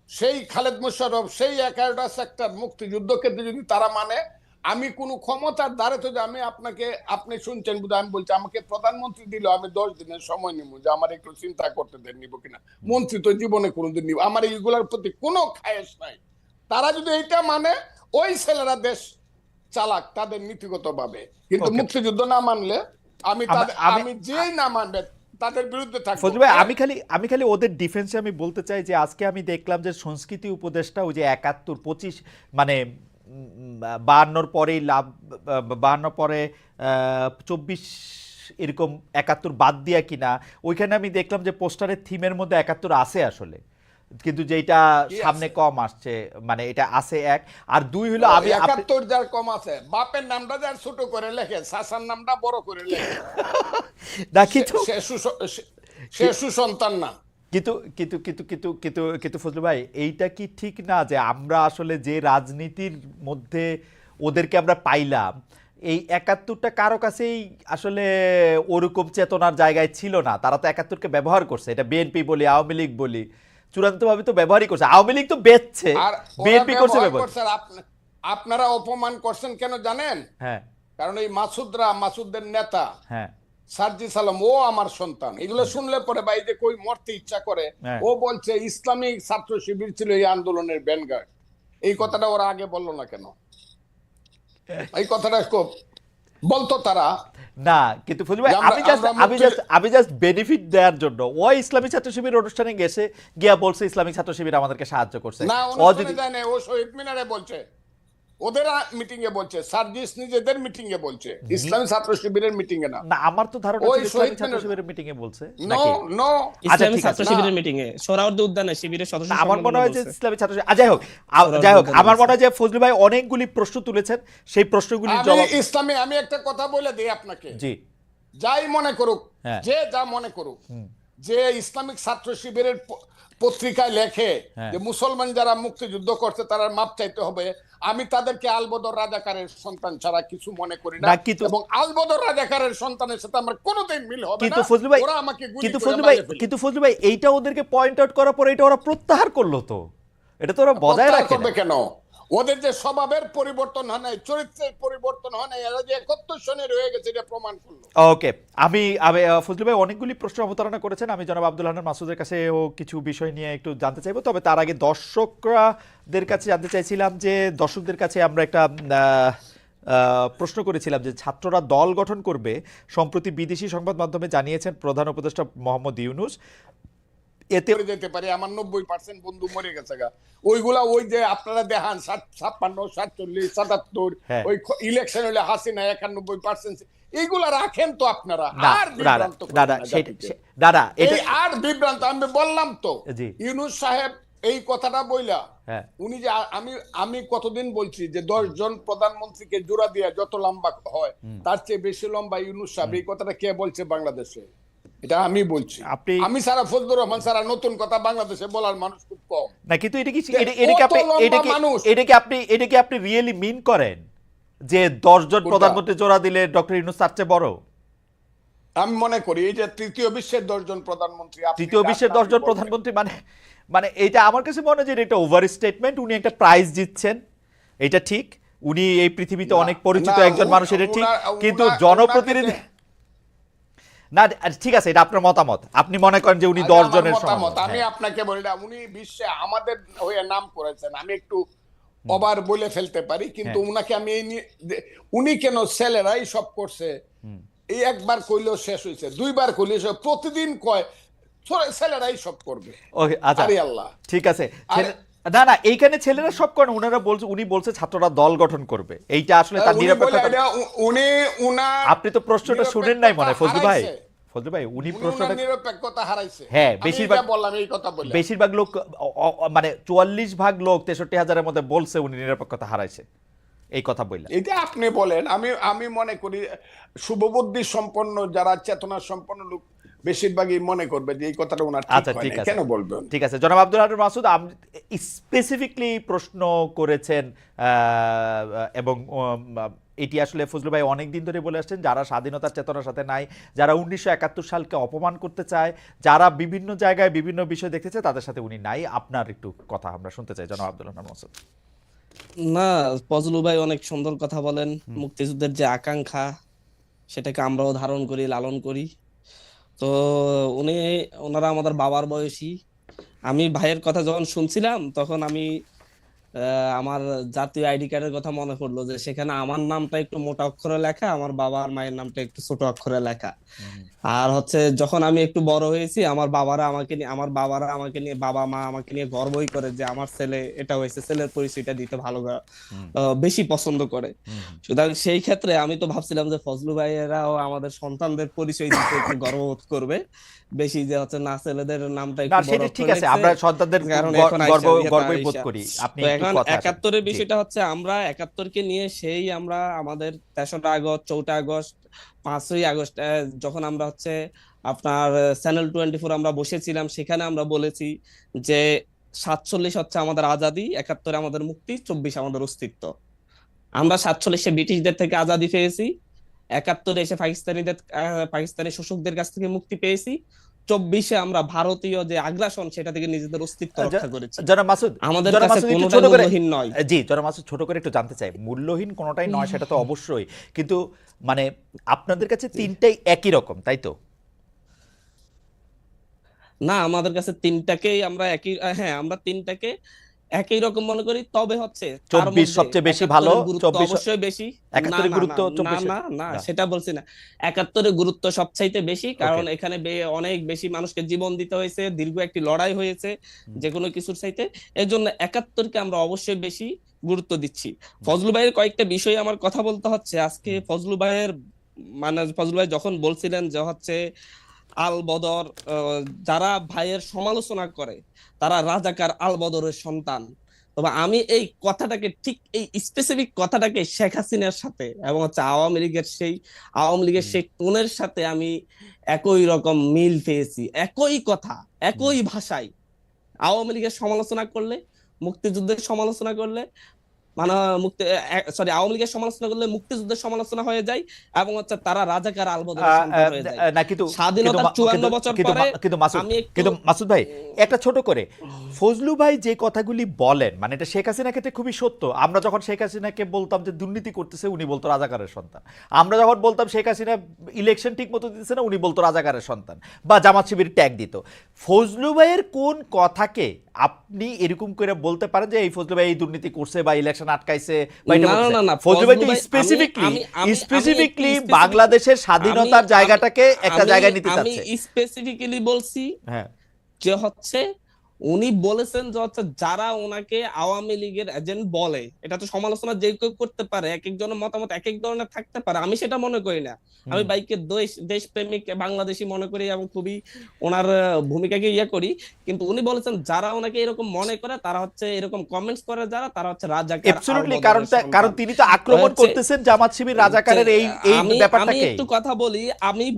সেই খালেদ মোশাররফ, সেই 11টা সেক্টর মুক্তিযুদ্ধকে যদি তারা মানে, আমি কোন ক্ষমতার দ্বারে তো যে আপনি শুনছেন বোধহয়, আমি বলছি আমাকে প্রধানমন্ত্রী দিল, আমি 10 দিনের সময় নিব যে আমার একটু চিন্তা করতে দেন, নিব কিনা। মন্ত্রী তো জীবনে কোনোদিন নিব, আমার এইগুলোর প্রতি কোনো খায়েশ নাই। তারা যদি এইটা মানে, ওই ছেলেরা দেশ চালাক তাদের নীতিগত ভাবে, কিন্তু মুক্তিযুদ্ধ না মানলে আমি যেই না মানবে তাদের বিরুদ্ধে থাকবো। ফজলু ভাই, আমি খালি ওদের ডিফেন্সে আমি বলতে চাই যে আজকে আমি দেখলাম যে সংস্কৃতি উপদেষ্টা ওই যে 71, 25 মানে 52 পরেই 52 পরে 24 এরকম 71 বাদ দিয়া কিনা, ওইখানে আমি দেখলাম যে পোস্টারের থিমের মধ্যে 71 আছে আসলে, কিন্তু যেটা সামনে কম আসছে, মানে এটা আছে 1 আর 2 হলো আমি 71 যার কম আছে, বাপের নামটা যার ছোট করে লেখে, শাসার নামটা বড় করে লেখে, না কিন্তু সে সুসন্তান না। কিন্তু কিন্তু কিন্তু কিন্তু কিন্তু কিন্তু ফজলু ভাই, এইটা কি ঠিক না যে আমরা আসলে যে রাজনীতির মধ্যে ওদেরকে আমরা পাইলাম, এই 71টা কারো কাছেই আসলে ওরকম চেতনার জায়গায় ছিল না। তারা তো 71কে ব্যবহার করছে, এটা বিএনপি বলি, আওয়ামী লীগ বলি, চূড়ান্তভাবে তো ব্যবহারই করছে। আওয়ামী লীগ তো বেচছে, বিএনপি করছে ব্যবহার। আপনারা অপমান করছেন কেন জানেন? হ্যাঁ, কারণ এই মাসুদদের নেতা, হ্যাঁ, সার্জিস আলম, ও আমার সন্তান। এগুলো শুনলে পরে ভাই যে কই মরতে ইচ্ছা করে। ও বলছে ইসলামিক ছাত্র শিবির ছিল এই আন্দোলনের ব্যানগার্ড। এই কথাটা ওরা আগে বললো না কেন? এই কথাটা বলতো তারা না। কিন্তু ফজলু ভাই, আমি জাস্ট বেনিফিট দেওয়ার জন্য ও ইসলামী ছাত্র শিবির অনুষ্ঠানে গিয়া বলছে ইসলামিক ছাত্র শিবির আমাদেরকে সাহায্য করছে। না, অনুষ্ঠানে যায় না, ও শহীদ মিনারে বলছে। ওদের মিটিং এ বলছে, সার্জিস নিজেদের মিটিং এ বলছে, ইসলামী ছাত্র শিবিরের মিটিং এ না। না, আমার তো ধারণা ওই ছিল ইসলামী শহীদ ছাত্র মিনার- শিবিরের মিটিং এ বলছে নো নাকি? নো ইসলামী ঠিক ছাত্র আছে। শিবিরের মিটিং এ সোহরাওয়ার্দী উদ্যানে শিবিরের সদস্য না, আমার মনে সম্মেলনে হয় যে বলছে। ইসলামী ছাত্র যাই হোক যাই হোক, আমার মনে হয় যে ফজলু ভাই অনেকগুলি প্রশ্ন তুলেছেন, সেই প্রশ্নগুলির আমি জবাব। ইসলামী, আমি একটা কথা বলে দিই আপনাকে, জি, যাই মনে করুক, হ্যাঁ। যে যা মনে করুক, যে ইসলামিক ছাত্র শিবিরের পত্রিকায় লেখে হ্যাঁ। যে মুসলমান যারা মুক্তিযুদ্ধ করছে তারা মাপ চাইতে হবে, আমি তাদেরকে আলবদর রাজাকারের সন্তান ছাড়া কিছু মনে করি না, না, কিন্তু- এবং আলবদর রাজাকারের সন্তানের সাথে আমার কোনোদিন মিল হবে কিন্তু না। ফজলু ভাই ওরা আমাকে গুলি কিন্তু করে ফজলু ভাই মাইরে ফেলবে। কিন্তু ফজলু ভাই এইটা ওদেরকে পয়েন্ট আউট করার পর এটা ওরা প্রত্যাহার করলো, তো এটা তো ওরা বজায় প্রত্যাহার রাখে করবে না। কেন? ওদের যে স্বভাবের পরিবর্তন হয় নাই, চরিত্রের পরিবর্তন হয় নাই, এরা যে 71 সনে রয়ে গেছে এটা প্রমাণ করলো। ওকে, আমি আমি ফজলু ভাই অনেকগুলি প্রশ্ন অবতারণা করেছেন, আমি জনাব আব্দুল হান্নান মাসুদের কাছেও কিছু বিষয় নিয়ে একটু জানতে চাইবো, তবে তার আগে দর্শকদের কাছে জানতে চাইছিলাম যে দর্শকদের কাছে আমরা একটা প্রশ্ন করেছিলাম যে ছাত্ররা দল গঠন করবে, সম্প্রতি বিদেশি সংবাদ মাধ্যমে জানিয়েছেন প্রধান উপদেষ্টা মোহাম্মদ ইউনূস। এতে করে যেতে পারে, আমার 90% বন্ধু মরে গেছে গা। ওইগুলা ওই যে আপনারা দেখান 56, 47, 77, হ্যাঁ। ওই ইলেকশন হলে হাসিনা 91%, এইগুলা রাখেন তো আপনারা, না আর না বিভ্রান্ত না করেন না না সেটা জাতিকে। না না এই এটা আর বিভ্রান্ত, আমি বললাম তো জি। ইউনূস সাহেব এই কথাটা বইলা, হ্যাঁ। উনি যে আমি কতদিন বলছি যে 10 জন প্রধানমন্ত্রীকে জোড়া দিয়ে যত লম্বা হয় তার চেয়ে বেশি লম্বা ইউনূস সাহেব, এই কথাটা কে বলছে বাংলাদেশে? এটা আমি বলছি। আপনি- আমি সারা ফজলুর রহমান সারা নতুন কথা বাংলাদেশে বলার মানুষ খুব কম। না, কিন্তু এটা কি যে এটাকে অত লম্বা মানুষ। এটাকে আপনি রিয়েলি মিন করেন যে 10 জন কোনটা? প্রধানমন্ত্রী জোড়া দিলে ডক্টর ইউনূস তার চেয়ে বড়? আমি মনে করি এই যে তৃতীয় বিশ্বের 10 জন প্রধানমন্ত্রী, আপনি তৃতীয় যার বিশ্বের নামই 10 জন বলবেন। প্রধানমন্ত্রী মানে মানে এটা আমার কাছে মনে হয় যে এটা একটা ওভার স্টেটমেন্ট। উনি একটা প্রাইজ জিতছেন, এটা ঠিক, উনি এই পৃথিবীতে না, অনেক পরিচিত না, একজন মানুষ, এটা ঠিক, কিন্তু উনাকে জনপ্রতিনিধি না, ঠিক আছে, এটা আপনার মতামত, আপনি মনে করেন যে উনি আরে 10 আমার জনের মতামত, সমান। আমি হ্যাঁ। আপনাকে বলি না, উনি বিশ্বে আমাদের হয়ে নাম করেছেন, আমি একটু ওভার বলে ফেলতে পারি, কিন্তু হ্যাঁ। উনাকে আমি উনি কেন ছেলেরাই সব করছে, এই একবার কইলেও শেষ হয়েছে, দুইবার কইলেও শেষ, প্রতিদিন কয় ছেলেরাই সব করবে। ওকে, আচ্ছা, আরে আল্লাহ। ঠিক আছে। না না, এইখানে ছেলেরা সব করেন, উনি বলছে ছাত্ররা দল গঠন করবে, এইটা আসলে তার উনি বলে নিরপেক্ষতা। এটা উনি উনার আপনি তো প্রশ্নটা শুনেন নাই মনে হয় ফজলু ভাই। হারাইছে। ফজলু ভাই, উনি উনি প্রশ্নটা উনার নিরপেক্ষতা হারাইছে। হ্যাঁ, আমি বেশিরভাগ- এটা বললাম এই কথা বলে। বেশিরভাগ লোক মানে 44 ভাগ লোক 63,000-এর মধ্যে বলছে উনি নিরপেক্ষতা হারাইছে, এই কথা বললেন। এটা আপনি বলেন, আমি মনে করি শুভবুদ্ধি সম্পন্ন যারা চেতনা সম্পন্ন লোক বেশিরভাগই মনে করবে যে এই কথাটা ওনার আচ্ছা, ঠিক ঠিক হয় না। আছে, কেন বলবেন? ঠিক আছে। জনাব আব্দুল হান্নান মাসুদ স্পেসিফিকলি প্রশ্ন করেছেন, এবং এটি আসলে ফজলু ভাই অনেকদিন ধরে বলে আসছেন, যারা স্বাধীনতার চেতনার সাথে নাই, যারা 1971 সালকে অপমান করতে চায়, যারা বিভিন্ন জায়গায় বিভিন্ন বিষয় দেখতে চায়, তাদের সাথে উনি নাই। আপনার একটু কথা আমরা শুনতে চাই জনাব আব্দুল হান্নান মাসুদ। না, ফজলু ভাই অনেক সুন্দর কথা বলেন। মুক্তিযুদ্ধের যে আকাঙ্ক্ষা সেটাকে আমরাও ধারণ করি, লালন করি। তো ওনারা আমাদের বাবার বয়সী। আমি ভাইয়ের কথা যখন শুনছিলাম তখন আমি আমার জাতীয় আইডি কার্ডের কথা মনে পড়লো যে সেখানে আমার নামটা একটু মোটা অক্ষরে লেখা, আমার বাবা আর মায়ের নামটা একটু ছোট অক্ষরে লেখা। আর হচ্ছে যখন আমি একটু বড় হয়েছি, আমার বাবারা আমাকে নিয়ে বাবা মা আমাকে নিয়ে গর্বই করে যে আমার ছেলে এটা হয়েছে, ছেলের পরিচয়টা দিতে ভালো বেশি পছন্দ করে। সুতরাং সেই ক্ষেত্রে আমি তো ভাবছিলাম যে ফজলু ভাইয়েরাও আমাদের সন্তানদের পরিচয় দিতে একটু গর্ববোধ করবে বেশি, যে হচ্ছে না ছেলেদের নামটা না, একটু বড় সেটা ঠিক অক্ষরে আছে, লিখছে, আমরা সন্তানদের কারণ এখন গর্বই বোধ করি। আপনি তো একটু এখন কথা আসেন। 71-এর জি। বিষয়টা হচ্ছে আমরা 71-কে নিয়ে সেই আমরা আমাদের 3রা আগস্ট, 4টা আগস্ট, 5ই আগস্ট যখন আমরা হচ্ছে আপনার চ্যানেল 24 আমরা বসেছিলাম, সেখানে আমরা বলেছি যে 47 হচ্ছে আমাদের আজাদি, 71 আমাদের মুক্তি, 24 আমাদের অস্তিত্ব। আমরা 47-এ ব্রিটিশদের থেকে আজাদি পেয়েছি, 71-এ এসে পাকিস্তানি শোষকদের কাছ থেকে মুক্তি পেয়েছি, 24-এ আমরা ভারতীয় যে আগ্রাসন সেটা থেকে নিজেদের অস্তিত্ব রক্ষা করেছি। জনাব মাসুদ, আমাদের জনাব কাছে মাসুদ একটু কোনোটাই ছোট করে মূল্যহীন নয়। জি, জনাব মাসুদ ছোট করে একটু জানতে চাই, মূল্যহীন কোনোটাই নয় সেটা তো অবশ্যই, কিন্তু মানে আপনাদের কাছে তিনটাই একই রকম, তাই তো? না, আমাদের কাছে তিনটাকেই আমরা একই, হ্যাঁ আমরা তিনটাকে একই রকম মনে করি, তবে হচ্ছে তার 24 মধ্যে সবচেয়ে বেশি ভালো, 71-এর গুরুত্ব 24 অবশ্যই বেশি। না 71 এর না গুরুত্ব না না 24 না না, না। সেটা বলছি না। 71-এর গুরুত্ব সবচাইতে বেশি, কারণ ওকে। এখানে অনেক বেশি মানুষকে জীবন দিতে হয়েছে, দীর্ঘ একটি লড়াই হয়েছে যে কোনো কিছুর চাইতে। এর জন্য 71-কে আমরা অবশ্যই বেশি গুরুত্ব দিচ্ছি। ফজলু ভাইয়ের কয়েকটা বিষয়ে আমার কথা বলতে হচ্ছে আজকে। ফজলু ভাইয়ের মানে ফজলু ভাই যখন বলছিলেন যে হচ্ছে আল বদর, যারা ভাইয়ের সমালোচনা করে তারা রাজাকার আল বদরের সন্তান। তবে আমি এই কথাটাকে, ঠিক এই স্পেসিফিক কথাটাকে শেখ হাসিনার সাথে এবং হচ্ছে আওয়ামী লীগের সেই টোনের সাথে আমি একই রকম মিল পেয়েছি। একই কথা, একই ভাষায় আওয়ামী লীগের সমালোচনা করলে, মুক্তিযুদ্ধের সমালোচনা করলে, মানে আওয়ামী লীগের সমালোচনা করলে মুক্তিযুদ্ধের সমালোচনা হয়ে যায়, এবং হচ্ছে তারা রাজাকার আল বদরের সন্তান হয়ে যায়। না কিন্তু স্বাধীনতার 54 বছর পরে কিন্তু মাসুদ, আমি একটু কিন্তু মাসুদ ভাই একটা ছোট করে, ফজলু ভাই যে কথাগুলি বলেন মানে এটা শেখ হাসিনার ক্ষেত্রে খুবই সত্য। আমরা যখন শেখ হাসিনাকে বলতাম যে দুর্নীতি করতেছে, উনি বলতো রাজাকারের সন্তান। আমরা যখন বলতাম শেখ হাসিনা ইলেকশন ঠিক মতো দিতেছে না, উনি বলতো রাজাকারের সন্তান বা জামাত শিবির ট্যাগ দিত। ফজলু ভাইয়ের কোন কথাকে আপনি এরকম করে বলতে পারেন যে এই ফজলু ভাই এই দুর্নীতি করছে বা ইলেকশন আটকাইছে বা এটা না, বলছে? না, না, ফজলু ভাই তো ফজলু ভাই, স্পেসিফিকলি আমি বাংলাদেশের স্বাধীনতার জায়গাটাকে একটা জায়গায় নিতে আমি চাচ্ছে। স্পেসিফিক্যালি বলছি হ্যাঁ, যে হচ্ছে উনি বলেছেন যে হচ্ছে যারা ওনাকে আওয়ামী লীগের এজেন্ট বলে, এটা তো সমালোচনা যে কেউ করতে পারে, এক একজনের মতামত এক এক ধরনের থাকতে পারে, আমি সেটা মনে করি না। আমি বাইকে দেশপ্রেমিক বাংলাদেশি মনে করি এবং খুবই ওনার ভূমিকাকে করি। কিন্তু উনি বলেছেন যারা ওনাকে এরকম মনে করে, তারা হচ্ছে এরকম কমেন্টস করে, যারা তারা হচ্ছে রাজাকার অ্যাবসলিউটলি। আল বদরের সন্তান। কারণ তিনি তো আক্রমণ হচ্ছে- করতেছেন জামাত শিবির রাজাকারের এই আমি ব্যাপারটাকে। একটু কথা বলি,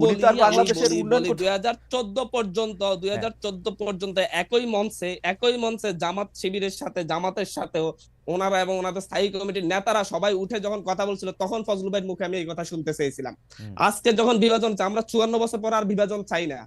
উনি তো আর বাংলাদেশের উন্নয়ন করতে- 2014 পর্যন্ত একই মঞ্চে জামাত শিবিরের সাথে, জামাতের সাথেও ওনারা এবং ওনাদের স্থায়ী কমিটির নেতারা সবাই উঠে যখন কথা বলছিল, তখন ফজলু ভাইয়ের মুখে আমি এই কথা শুনতে চেয়েছিলাম। আজকে যখন বিভাজন চাই, আমরা 54 বছর পর আর বিভাজন চাই না।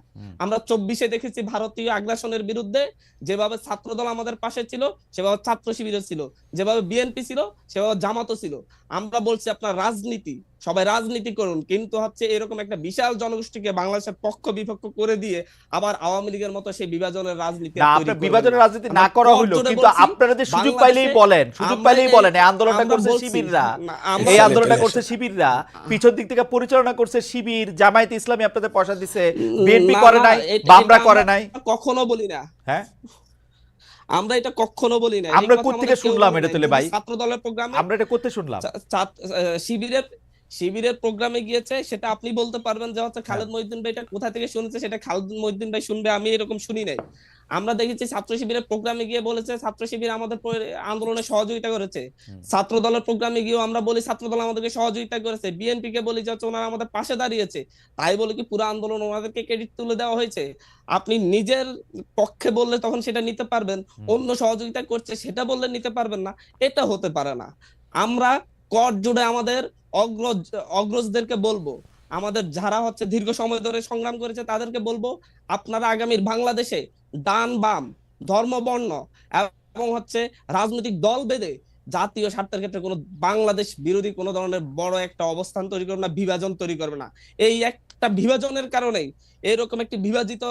আমরা 24-এ দেখেছি ভারতীয় আগ্রাসনের বিরুদ্ধে যেভাবে ছাত্রদল আমাদের পাশে ছিল, সেভাবে ছাত্র শিবিরও ছিল, যেভাবে বিএনপি ছিল সেভাবে জামাতও ছিল। আমরা বলছি আপনার রাজনীতি, সবাই রাজনীতি করুন, কিন্তু হচ্ছে এরকম একটা বিশাল জনগোষ্ঠীকে বাংলাদেশের পক্ষ বিপক্ষ করে দিয়ে আবার আওয়ামী লীগের মতো সেই বিভাজনের রাজনীতি না, আপনার বিভাজনের রাজনীতি না করা হলো, কিন্তু আপনারা যে সুযোগ পাইলেই বলেন, এই আন্দোলনটা করছে শিবিররা, এই আন্দোলনটা করছে শিবিররা, পিছন দিক থেকে পরিচালনা করছে শিবির, জামায়াত ইসলামী আপনাদের পয়সা দিছে, বিএনপি করে নাই, বামরা করে নাই। কখনো বলি না, হ্যাঁ, আমরা এটা কখনো বলি না। আমরা কোত্থেকে শুনলাম এটা তুলে ভাই? ছাত্র দলের প্রোগ্রামে আমরা এটা করতে শুনলাম। শিবিরের প্রোগ্রামে গিয়েছে, সেটা আপনি বলতে পারবেন যে হচ্ছে খালেদ মহিউদ্দিন ভাই এটা কোথা থেকে শুনেছে, সেটা খালেদ মহিউদ্দিন ভাই শুনবে, আমি এরকম শুনি নাই। আমরা দেখেছি ছাত্র শিবিরের প্রোগ্রামে গিয়ে বলেছে ছাত্র শিবির আমাদের আন্দোলনে সহযোগিতা করেছে। ছাত্র দলের প্রোগ্রামে গিয়েও আমরা বলি ছাত্র দল আমাদেরকে সহযোগিতা করেছে। বিএনপি কে বলি যে ওনারা আমাদের পাশে দাঁড়িয়েছে, তাই বলে কি পুরো আন্দোলন ওনাদেরকে ক্রেডিট তুলে দেওয়া হয়েছে? আপনি নিজের পক্ষে বললে তখন সেটা নিতে পারবেন, অন্য সহযোগিতা করছে সেটা বললে নিতে পারবেন না, এটা হতে পারে না। আমরা কর জুড়ে আমাদের অগ্রজদেরকে বলবো, আমাদের যারা হচ্ছে দীর্ঘ সময় ধরে সংগ্রাম করেছে তাদেরকে বলবো, আপনারা আগামীর বাংলাদেশে ডান বাম ধর্ম বর্ণ এবং হচ্ছে রাজনৈতিক দল বেঁধে জাতীয় স্বার্থের ক্ষেত্রে কোনো বাংলাদেশ বিরোধী কোনো ধরনের বড় একটা অবস্থান তৈরি করবে না, বিভাজন তৈরি করবে না। এই একটা বিভাজনের কারণেই, এরকম একটি বিভাজিত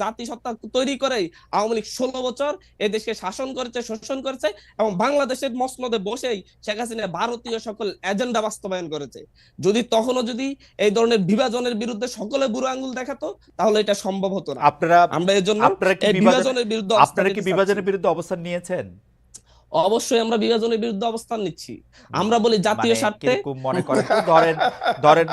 জাতিসত্তা তৈরি করেই আওয়ামী লীগ 16 বছর এই দেশকে শাসন করেছে, শোষণ করেছে, এবং বাংলাদেশের মসনদে বসেই শেখ হাসিনা ভারতীয় সকল এজেন্ডা বাস্তবায়ন করেছে। যদি তখনও এই ধরনের বিভাজনের বিরুদ্ধে সকলে বুড়ো আঙ্গুল দেখাতো, তাহলে এটা সম্ভব হতো না। আমরা এর জন্য বিভাজনের বিরুদ্ধে অবস্থান নিয়েছেন? অবশ্যই আমরা বিভাজনের বিরুদ্ধে অবস্থান নিচ্ছি। আমরা বলি জাতীয় স্বার্থে মনে করেন ধরেন